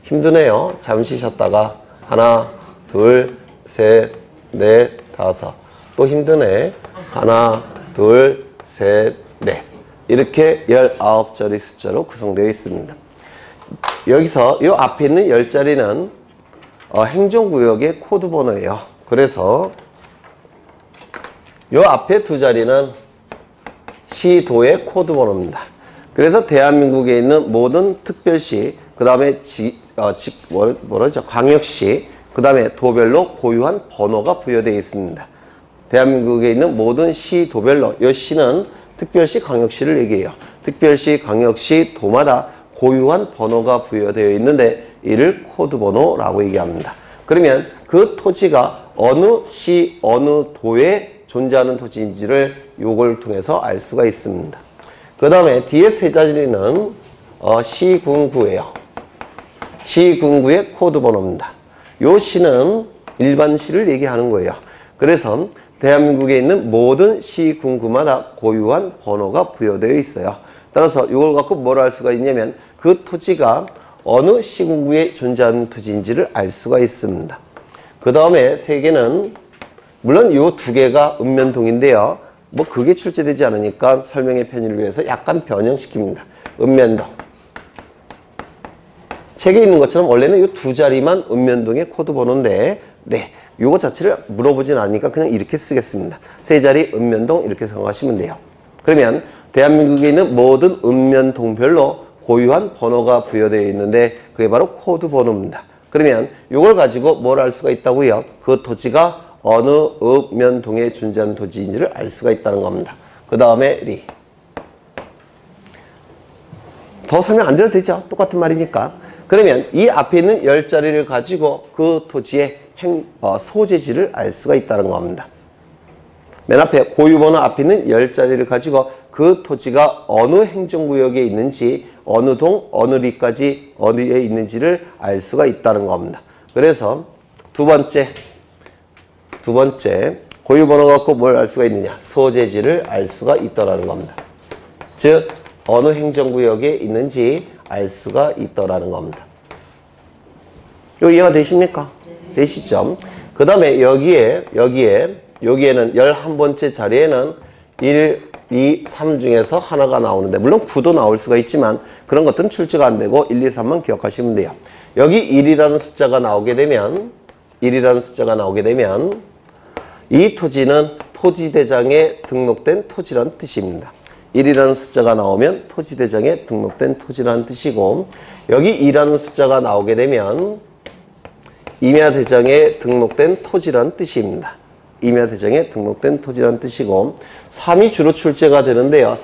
힘드네요. 잠시 쉬었다가 하나, 둘, 셋, 넷, 다섯. 또 힘드네. 하나, 둘, 셋, 넷. 이렇게 19자리 숫자로 구성되어 있습니다. 여기서 이 앞에 있는 10자리는 행정구역의 코드 번호예요. 그래서 이 앞에 두 자리는 시도의 코드 번호입니다. 그래서 대한민국에 있는 모든 특별시, 그 다음에 광역시, 그 다음에 도별로 고유한 번호가 부여되어 있습니다. 대한민국에 있는 모든 시, 도별로, 이 시는 특별시, 광역시를 얘기해요. 특별시, 광역시, 도마다 고유한 번호가 부여되어 있는데 이를 코드 번호라고 얘기합니다. 그러면 그 토지가 어느 시, 어느 도에 존재하는 토지인지를 요걸 통해서 알 수가 있습니다. 그 다음에 뒤에 세 자리는 시군구예요. 시군구의 코드 번호입니다. 요 시는 일반 시를 얘기하는 거예요. 그래서 대한민국에 있는 모든 시군구마다 고유한 번호가 부여되어 있어요. 따라서 이걸 갖고 뭘 알 수가 있냐면 그 토지가 어느 시군구에 존재하는 토지인지를 알 수가 있습니다. 그 다음에 세 개는 물론 이 두 개가 읍면동인데요. 뭐 그게 출제되지 않으니까 설명의 편의를 위해서 약간 변형시킵니다. 읍면동. 책에 있는 것처럼 원래는 이 두 자리만 읍면동의 코드 번호인데, 네, 요거 자체를 물어보진 않으니까 그냥 이렇게 쓰겠습니다. 세 자리 읍면동 이렇게 생각하시면 돼요. 그러면 대한민국에 있는 모든 읍면동별로 고유한 번호가 부여되어 있는데 그게 바로 코드 번호입니다. 그러면 요걸 가지고 뭘 알 수가 있다고요? 그 토지가 어느 읍면동에 존재하는 토지인지를 알 수가 있다는 겁니다. 그 다음에 리. 더 설명 안 드려도 되죠? 똑같은 말이니까. 그러면 이 앞에 있는 10자리를 가지고 그 토지의 소재지를 알 수가 있다는 겁니다. 맨 앞에 고유번호 앞에 있는 10자리를 가지고 그 토지가 어느 행정구역에 있는지, 어느 동, 어느 리까지 어디에 있는지를 알 수가 있다는 겁니다. 그래서 두 번째 고유번호 갖고 뭘 알 수가 있느냐? 소재지를 알 수가 있더라는 겁니다. 즉 어느 행정구역에 있는지 알 수가 있더라는 겁니다. 요 이해가 되십니까? 되시죠? 그 다음에 여기에는 11번째 자리에는 1, 2, 3 중에서 하나가 나오는데 물론 9도 나올 수가 있지만 그런 것들은 출제가 안 되고 1, 2, 3만 기억하시면 돼요. 여기 1이라는 숫자가 나오게 되면 이 토지는 토지대장에 등록된 토지라는 뜻입니다. 1이라는 숫자가 나오면 토지대장에 등록된 토지라는 뜻이고, 여기 2라는 숫자가 나오게 되면 임야대장에 등록된 토지라는 뜻입니다. 임야대장에 등록된 토지라는 뜻이고, 3이 주로 출제가 되는데요.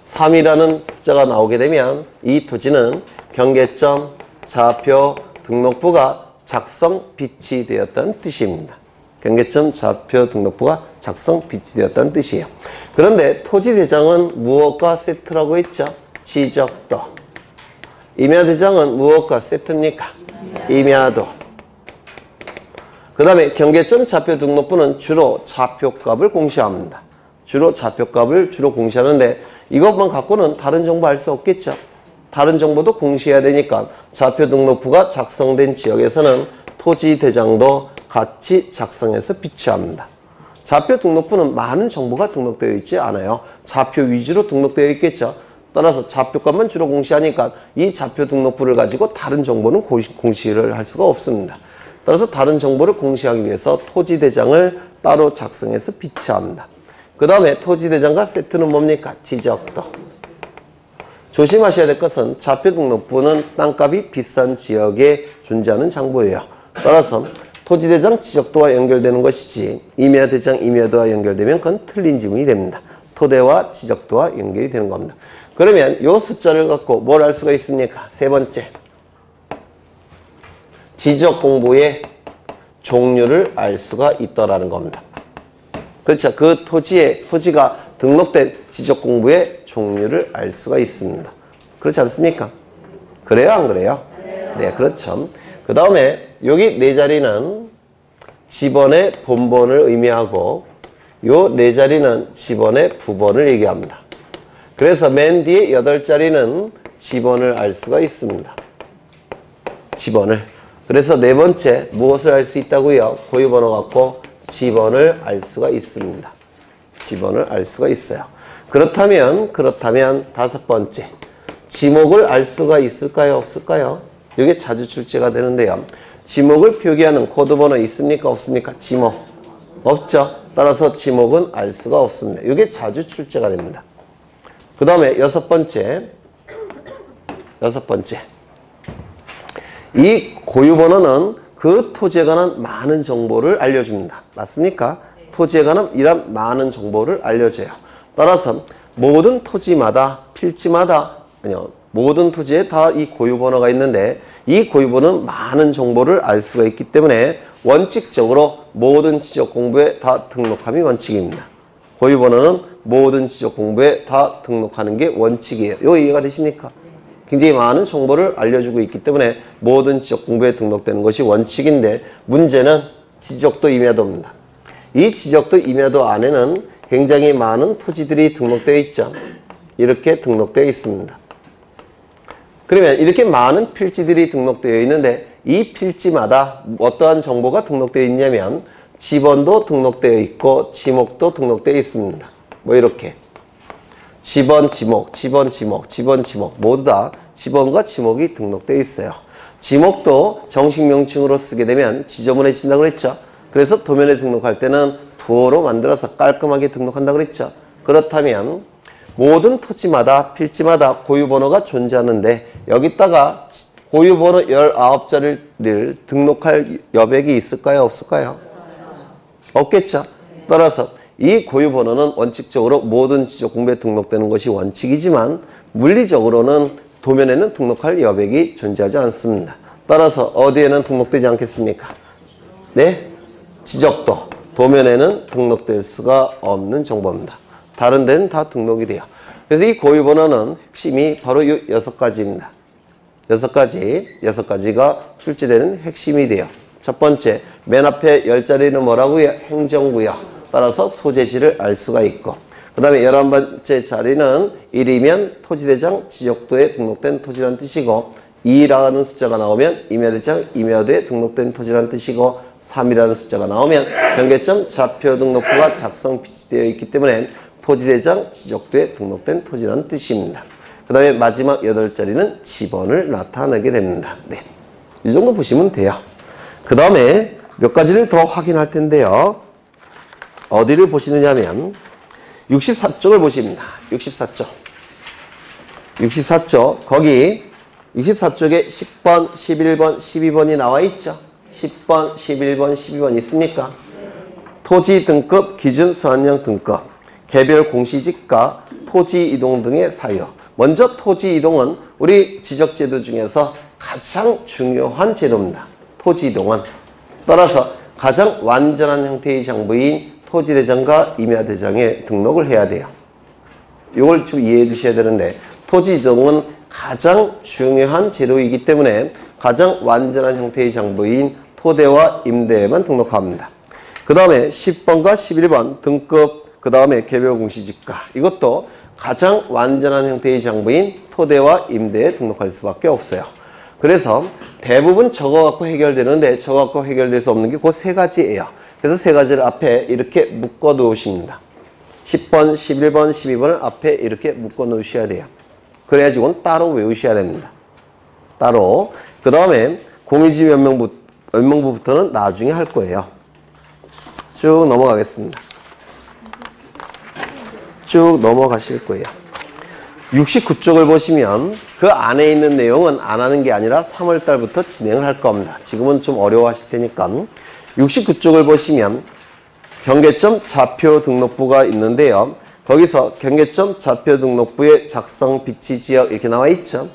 3이라는 숫자가 나오게 되면 이 토지는 경계점, 좌표, 등록부가 작성, 비치되었다는 뜻입니다. 경계점, 좌표, 등록부가 작성, 비치되었다는 뜻이에요. 그런데 토지대장은 무엇과 세트라고 했죠? 지적도. 임야대장은 무엇과 세트입니까? 임야도. 그 다음에 경계점, 좌표, 등록부는 주로 좌표값을 공시합니다. 주로 공시하는데 이것만 갖고는 다른 정보 알 수 없겠죠? 다른 정보도 공시해야 되니까 좌표 등록부가 작성된 지역에서는 토지대장도 같이 작성해서 비치합니다. 좌표 등록부는 많은 정보가 등록되어 있지 않아요. 좌표 위주로 등록되어 있겠죠. 따라서 좌표값만 주로 공시하니까 이 좌표 등록부를 가지고 다른 정보는 공시를 할 수가 없습니다. 따라서 다른 정보를 공시하기 위해서 토지대장을 따로 작성해서 비치합니다. 그 다음에 토지대장과 세트는 뭡니까? 지적도. 조심하셔야 될 것은 좌표 등록부는 땅값이 비싼 지역에 존재하는 장부예요. 따라서 토지대장 지적도와 연결되는 것이지 임야대장 임야도와 연결되면 그건 틀린 지문이 됩니다. 토대와 지적도와 연결이 되는 겁니다. 그러면 이 숫자를 갖고 뭘 알 수가 있습니까? 세 번째, 지적 공부의 종류를 알 수가 있더라는 겁니다. 그렇죠. 그 토지가 등록된 지적 공부의 종류를 알 수가 있습니다. 그렇지 않습니까? 그래요, 안 그래요? 네, 그렇죠. 그 다음에 여기 네 자리는 지번의 본번을 의미하고 요 네 자리는 지번의 부번을 얘기합니다. 그래서 맨 뒤에 8자리는 지번을 알 수가 있습니다. 지번을. 그래서 네 번째 무엇을 알 수 있다고요? 고유번호 갖고 지번을 알 수가 있습니다. 지번을 알 수가 있어요. 그렇다면 다섯 번째 지목을 알 수가 있을까요? 없을까요? 이게 자주 출제가 되는데요. 지목을 표기하는 코드번호 있습니까? 없습니까? 지목. 없죠. 따라서 지목은 알 수가 없습니다. 이게 자주 출제가 됩니다. 그 다음에 여섯 번째. 이 고유번호는 그 토지에 관한 많은 정보를 알려줍니다. 맞습니까? 토지에 관한 이런 많은 정보를 알려줘요. 따라서 모든 토지마다 모든 토지에 다 이 고유번호가 있는데 이 고유번호는 많은 정보를 알 수가 있기 때문에 원칙적으로 모든 지적 공부에 다 등록함이 원칙입니다. 고유번호는 모든 지적 공부에 다 등록하는 게 원칙이에요. 이거 이해가 되십니까? 굉장히 많은 정보를 알려주고 있기 때문에 모든 지적 공부에 등록되는 것이 원칙인데 문제는 지적도 임야도입니다. 이 지적도 임야도 안에는 굉장히 많은 토지들이 등록되어 있죠. 이렇게 등록되어 있습니다. 그러면 이렇게 많은 필지들이 등록되어 있는데 이 필지마다 어떠한 정보가 등록되어 있냐면 지번도 등록되어 있고 지목도 등록되어 있습니다. 뭐 이렇게 지번, 지목 모두 다 지번과 지목이 등록되어 있어요. 지목도 정식 명칭으로 쓰게 되면 지저분해진다고 그랬죠. 그래서 도면에 등록할 때는 부호로 만들어서 깔끔하게 등록한다고 그랬죠. 그렇다면 모든 토지마다 필지마다 고유번호가 존재하는데 여기다가 고유번호 19자리를 등록할 여백이 있을까요? 없을까요? 없겠죠. 따라서 이 고유번호는 원칙적으로 모든 지적 공부에 등록되는 것이 원칙이지만 물리적으로는 도면에는 등록할 여백이 존재하지 않습니다. 따라서 어디에는 등록되지 않겠습니까? 네? 지적도. 도면에는 등록될 수가 없는 정보입니다. 다른 데는 다 등록이 돼요. 그래서 이 고유번호는 핵심이 바로 이 6가지입니다. 6가지가 출제되는 핵심이 돼요. 첫 번째, 맨 앞에 10자리는 뭐라고요? 행정구역. 따라서 소재지를 알 수가 있고 그 다음에 11번째 자리는 1이면 토지대장 지적도에 등록된 토지라는 뜻이고 2라는 숫자가 나오면 임야대장 임야도에 등록된 토지라는 뜻이고 3이라는 숫자가 나오면 경계점 좌표 등록부가 작성 비치되어 있기 때문에 토지대장 지적도에 등록된 토지라는 뜻입니다. 그 다음에 마지막 8자리는 지번을 나타내게 됩니다. 네, 이 정도 보시면 돼요. 그 다음에 몇 가지를 더 확인할 텐데요. 어디를 보시느냐 하면 64쪽을 보십니다. 64쪽 거기 64쪽에 10번, 11번, 12번이 나와 있죠. 10번, 11번, 12번 있습니까? 토지 등급, 기준 수확량 등급, 개별 공시지가, 토지 이동 등의 사유. 먼저 토지 이동은 우리 지적제도 중에서 가장 중요한 제도입니다. 토지 이동은. 따라서 가장 완전한 형태의 장부인 토지대장과 임야대장에 등록을 해야 돼요. 이걸 좀 이해해 주셔야 되는데 토지 이동은 가장 중요한 제도이기 때문에 가장 완전한 형태의 장부인 토대와 임대에만 등록합니다. 그 다음에 10번과 11번 등급, 그 다음에 개별 공시지가, 이것도 가장 완전한 형태의 장부인 토대와 임대에 등록할 수밖에 없어요. 그래서 대부분 저거 갖고 해결되는데 저거 갖고 해결될 수 없는 게 그 세 가지예요. 그래서 세 가지를 앞에 이렇게 묶어 놓으십니다. 10번, 11번, 12번을 앞에 이렇게 묶어 놓으셔야 돼요. 그래가지고는 따로 외우셔야 됩니다. 따로. 그 다음에 공유지 연명부부터는 나중에 할 거예요. 쭉 넘어가겠습니다. 쭉 넘어가실 거예요. 69쪽을 보시면 그 안에 있는 내용은 안 하는 게 아니라 3월달부터 진행을 할 겁니다. 지금은 좀 어려워하실 테니까. 69쪽을 보시면 경계점 좌표 등록부가 있는데요. 거기서 경계점 좌표 등록부의 작성 비치 지역 이렇게 나와 있죠.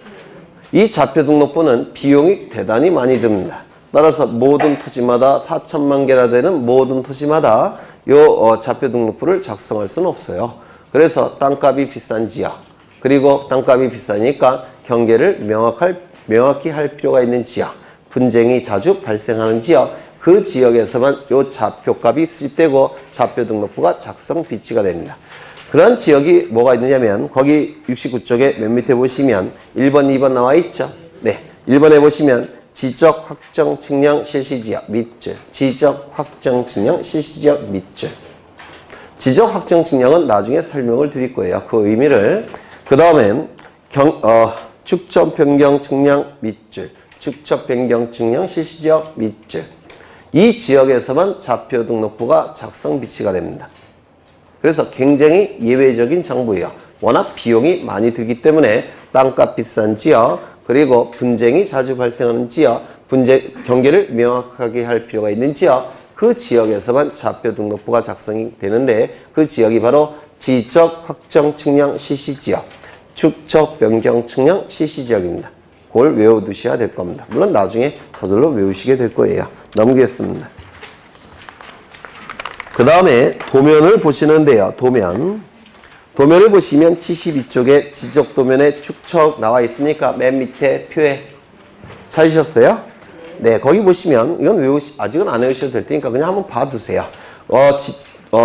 이 좌표 등록부는 비용이 대단히 많이 듭니다. 따라서 모든 토지마다 4천만 개나 되는 모든 토지마다 요 좌표 등록부를 작성할 수는 없어요. 그래서 땅값이 비싼 지역, 그리고 땅값이 비싸니까 경계를 명확히 할 필요가 있는 지역, 분쟁이 자주 발생하는 지역, 그 지역에서만 요 좌표값이 수집되고 좌표 등록부가 작성 비치가 됩니다. 그런 지역이 뭐가 있느냐면 거기 69쪽에 맨 밑에 보시면 1번, 2번 나와 있죠. 네, 1번에 보시면 지적 확정 측량 실시지역 밑줄, 지적 확정 측량 실시지역 밑줄. 지적 확정 측량은 나중에 설명을 드릴 거예요. 그 의미를. 그 다음에 축척 변경 측량 밑줄, 축척 변경 측량 실시지역 밑줄. 이 지역에서만 좌표 등록부가 작성 비치가 됩니다. 그래서 굉장히 예외적인 정보예요. 워낙 비용이 많이 들기 때문에 땅값 비싼 지역, 그리고 분쟁이 자주 발생하는 지역, 경계를 명확하게 할 필요가 있는 지역, 그 지역에서만 좌표 등록부가 작성이 되는데 그 지역이 바로 지적 확정 측량 실시지역, 축척 변경 측량 실시지역입니다. 그걸 외워두셔야 될 겁니다. 물론 나중에 저절로 외우시게 될 거예요. 넘기겠습니다. 그 다음에 도면을 보시는데요. 도면을 보시면 72쪽에 지적도면의 축척 나와 있습니까? 맨 밑에 표에 찾으셨어요? 네, 거기 보시면 이건 아직은 안 외우셔도 될 테니까 그냥 한번 봐두세요.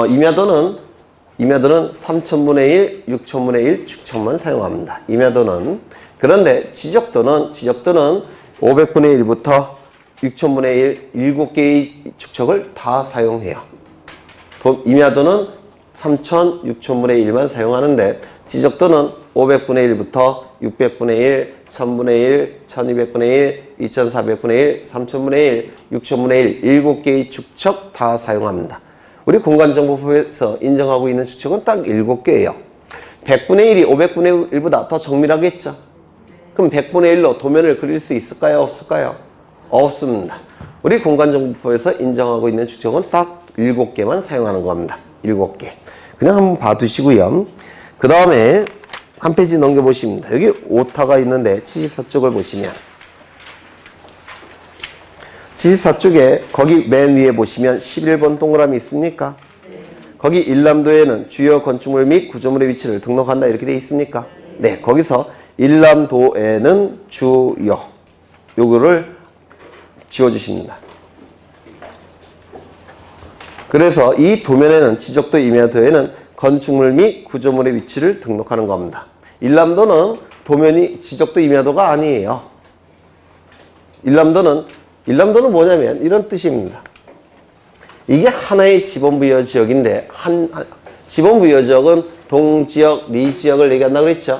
임야도는 3천분의 1, 6천분의 1 축척만 사용합니다. 임야도는. 그런데 지적도는 500분의 1부터 6천분의 1, 7개의 축척을 다 사용해요. 임야도는 3천, 6천분의 1만 사용하는데 지적도는 500분의 1부터 600분의 1, 1000분의 1, 1200분의 1, 2400분의 1, 3000분의 1, 6000분의 1, 7개의 축척 다 사용합니다. 우리 공간정보법에서 인정하고 있는 축척은 딱 7개예요. 100분의 1이 500분의 1보다 더 정밀하겠죠? 그럼 100분의 1로 도면을 그릴 수 있을까요? 없을까요? 없습니다. 우리 공간정보법에서 인정하고 있는 축척은 딱 7개만 사용하는 겁니다. 7개. 그냥 한번 봐두시고요. 그 다음에 한 페이지 넘겨보십니다. 여기 오타가 있는데 74쪽을 보시면 74쪽에 거기 맨 위에 보시면 11번 동그라미 있습니까? 거기 일람도에는 주요 건축물 및 구조물의 위치를 등록한다 이렇게 되어 있습니까? 네, 거기서 일람도에는 주요 요거를 지워주십니다. 그래서 이 도면에는 지적도 임야도에는 건축물 및 구조물의 위치를 등록하는 겁니다. 일람도는 도면이 지적도 임야도가 아니에요. 일람도는 뭐냐면 이런 뜻입니다. 이게 하나의 지번부여 지역인데 지번부여 지역은 동지역, 리지역을 얘기한다고 그랬죠?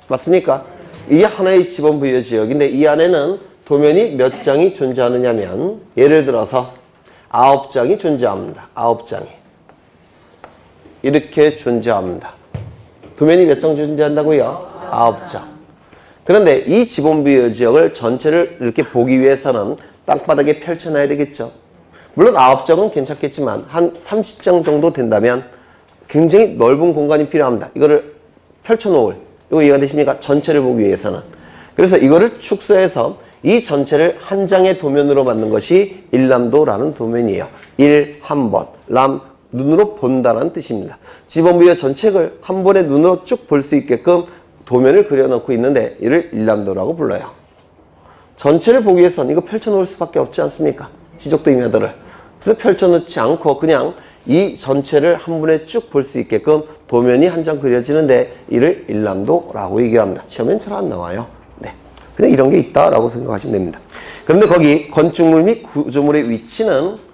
맞습니까? 이게 하나의 지번부여 지역인데 이 안에는 도면이 몇 장이 존재하느냐면 예를 들어서 9장이 존재합니다. 9장이. 이렇게 존재합니다. 도면이 몇 장 존재한다고요? 9장. 그런데 이 지번부여 지역을 전체를 이렇게 보기 위해서는 땅바닥에 펼쳐놔야 되겠죠. 물론 9장은 괜찮겠지만 한 30장 정도 된다면 굉장히 넓은 공간이 필요합니다. 이거를 펼쳐놓을, 이거 이해가 되십니까? 전체를 보기 위해서는. 그래서 이거를 축소해서 이 전체를 한 장의 도면으로 만든 것이 일람도라는 도면이에요. 한 번, 람, 눈으로 본다는 뜻입니다. 지번부여 전책을 한 번에 눈으로 쭉 볼 수 있게끔 도면을 그려놓고 있는데 이를 일람도라고 불러요. 전체를 보기 위해서는 이거 펼쳐놓을 수밖에 없지 않습니까? 지적도 임야도를. 그래서 펼쳐놓지 않고 그냥 이 전체를 한 번에 쭉 볼 수 있게끔 도면이 한 장 그려지는데 이를 일람도라고 얘기합니다. 시험엔 잘 안 나와요. 네, 그냥 이런 게 있다라고 생각하시면 됩니다. 그런데 거기 건축물 및 구조물의 위치는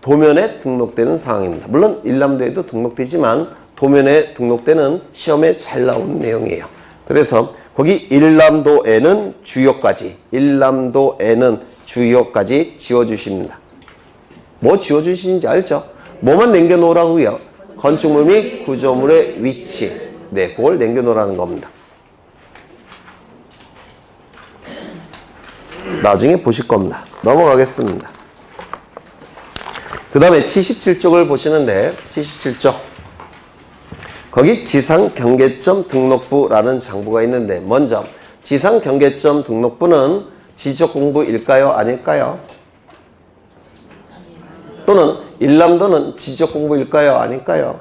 도면에 등록되는 사항입니다. 물론 일람도에도 등록되지만 도면에 등록되는 시험에 잘 나오는 내용이에요. 그래서 거기 일람도에는 주요까지 지워주십니다. 뭐 지워주시는지 알죠? 뭐만 남겨놓으라고요? 건축물 및 구조물의 위치. 네, 그걸 남겨놓으라는 겁니다. 나중에 보실 겁니다. 넘어가겠습니다. 그 다음에 77쪽을 보시는데 77쪽 거기 지상경계점 등록부라는 장부가 있는데 먼저 지상경계점 등록부는 지적공부일까요? 아닐까요? 또는 일람도는 지적공부일까요? 아닐까요?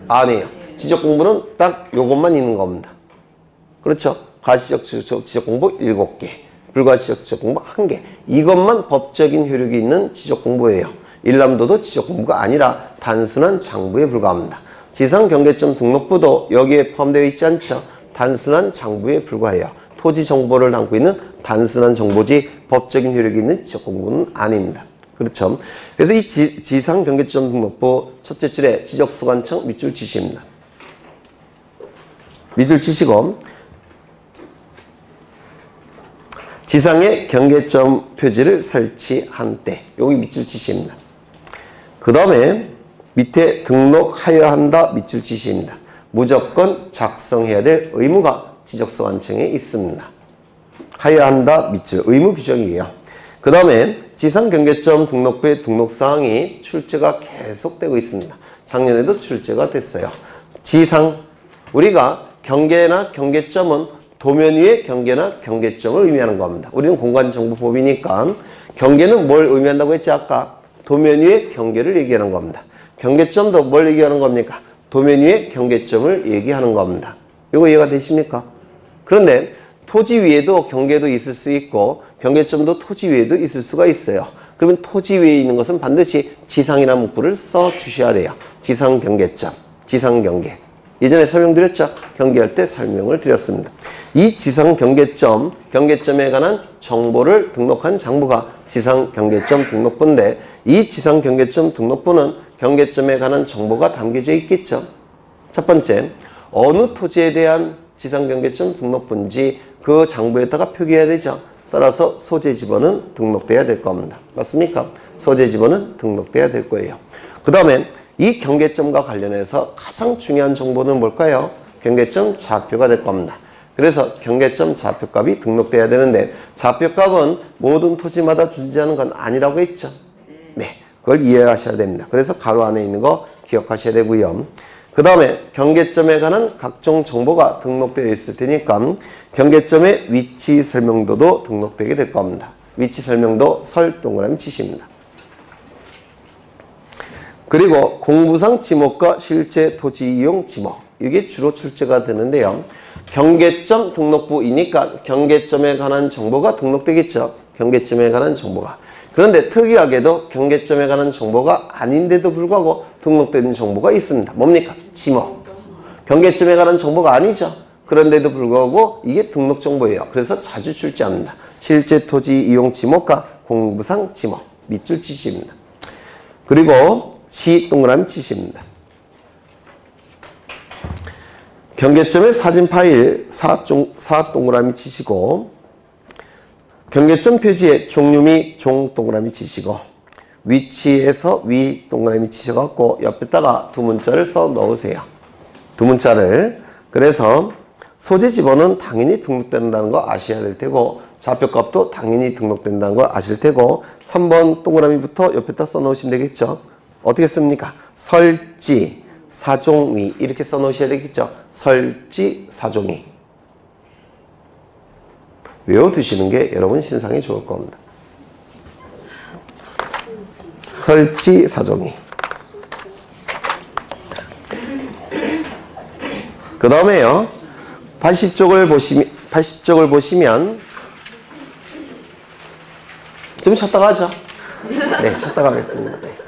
아니에요. 지적공부는 딱 요것만 있는 겁니다. 그렇죠? 과지적 지적공부 7개, 불과지적 지적공부 1개. 이것만 법적인 효력이 있는 지적공부예요. 일람도도 지적공부가 아니라 단순한 장부에 불과합니다. 지상경계점 등록부도 여기에 포함되어 있지 않죠? 단순한 장부에 불과해요. 토지 정보를 담고 있는 단순한 정보지 법적인 효력이 있는 지적공부는 아닙니다. 그렇죠? 그래서 이 지상경계점 등록부 첫째 줄에 지적소관청 밑줄 치십니다. 밑줄 치시고 지상에 경계점 표지를 설치한 때 여기 밑줄 치십니다. 그 다음에 밑에 등록하여야 한다 밑줄 치십니다. 무조건 작성해야 될 의무가 지적소관청에 있습니다. 하여야 한다 밑줄 의무 규정이에요. 그 다음에 지상경계점 등록부의 등록사항이 출제가 계속되고 있습니다. 작년에도 출제가 됐어요. 우리가 경계나 경계점은 도면 위의 경계나 경계점을 의미하는 겁니다. 우리는 공간정보법이니까 경계는 뭘 의미한다고 했지 아까? 도면 위의 경계를 얘기하는 겁니다. 경계점도 뭘 얘기하는 겁니까? 도면 위의 경계점을 얘기하는 겁니다. 이거 이해가 되십니까? 그런데 토지 위에도 경계도 있을 수 있고 경계점도 토지 위에도 있을 수가 있어요. 그러면 토지 위에 있는 것은 반드시 지상이라는 문구를 써 주셔야 돼요. 지상경계점, 지상경계. 예전에 설명드렸죠? 경계할 때 설명을 드렸습니다. 이 지상경계점, 경계점에 관한 정보를 등록한 장부가 지상경계점 등록부인데 이 지상경계점 등록부는 경계점에 관한 정보가 담겨져 있겠죠. 첫 번째, 어느 토지에 대한 지상경계점 등록부인지 그 장부에다가 표기해야 되죠. 따라서 소재 지번은 등록돼야 될 겁니다. 맞습니까? 소재 지번은 등록돼야 될 거예요. 그 다음에 이 경계점과 관련해서 가장 중요한 정보는 뭘까요? 경계점 좌표가 될 겁니다. 그래서 경계점 좌표값이 등록돼야 되는데 좌표값은 모든 토지마다 존재하는 건 아니라고 했죠. 네, 그걸 이해하셔야 됩니다. 그래서 가로 안에 있는 거 기억하셔야 되고요. 그 다음에 경계점에 관한 각종 정보가 등록되어 있을 테니까 경계점의 위치 설명도도 등록되게 될 겁니다. 위치 설명도 설 동그라미 치십니다. 그리고 공부상 지목과 실제 토지 이용 지목 이게 주로 출제가 되는데요. 경계점 등록부이니까 경계점에 관한 정보가 등록되겠죠. 경계점에 관한 정보가. 그런데 특이하게도 경계점에 관한 정보가 아닌데도 불구하고 등록되는 정보가 있습니다. 뭡니까? 지목. 경계점에 관한 정보가 아니죠. 그런데도 불구하고 이게 등록 정보예요. 그래서 자주 출제합니다. 실제 토지 이용 지목과 공부상 지목 밑줄 치십니다. 그리고 시 동그라미 치십니다. 경계점의 사진 파일 4 동그라미 치시고 경계점 표지에 종류 및 종 동그라미 치시고 위치에서 위 동그라미 치셔갖고 옆에다가 두 문자를 써 넣으세요. 두 문자를. 그래서 소재 지번은 당연히 등록된다는 거 아셔야 될 테고 좌표값도 당연히 등록된다는 걸 아실 테고 3번 동그라미부터 옆에다 써 넣으시면 되겠죠. 어떻게 씁니까? 설지, 사종위 이렇게 써 놓으셔야 되겠죠. 설지, 사종위. 외워두시는 게 여러분 신상에 좋을 겁니다. 설지, 사종위. 그 다음에요. 80쪽을 보시면 좀 쉬었다 가죠. 네, 쉬었다 가겠습니다. 네.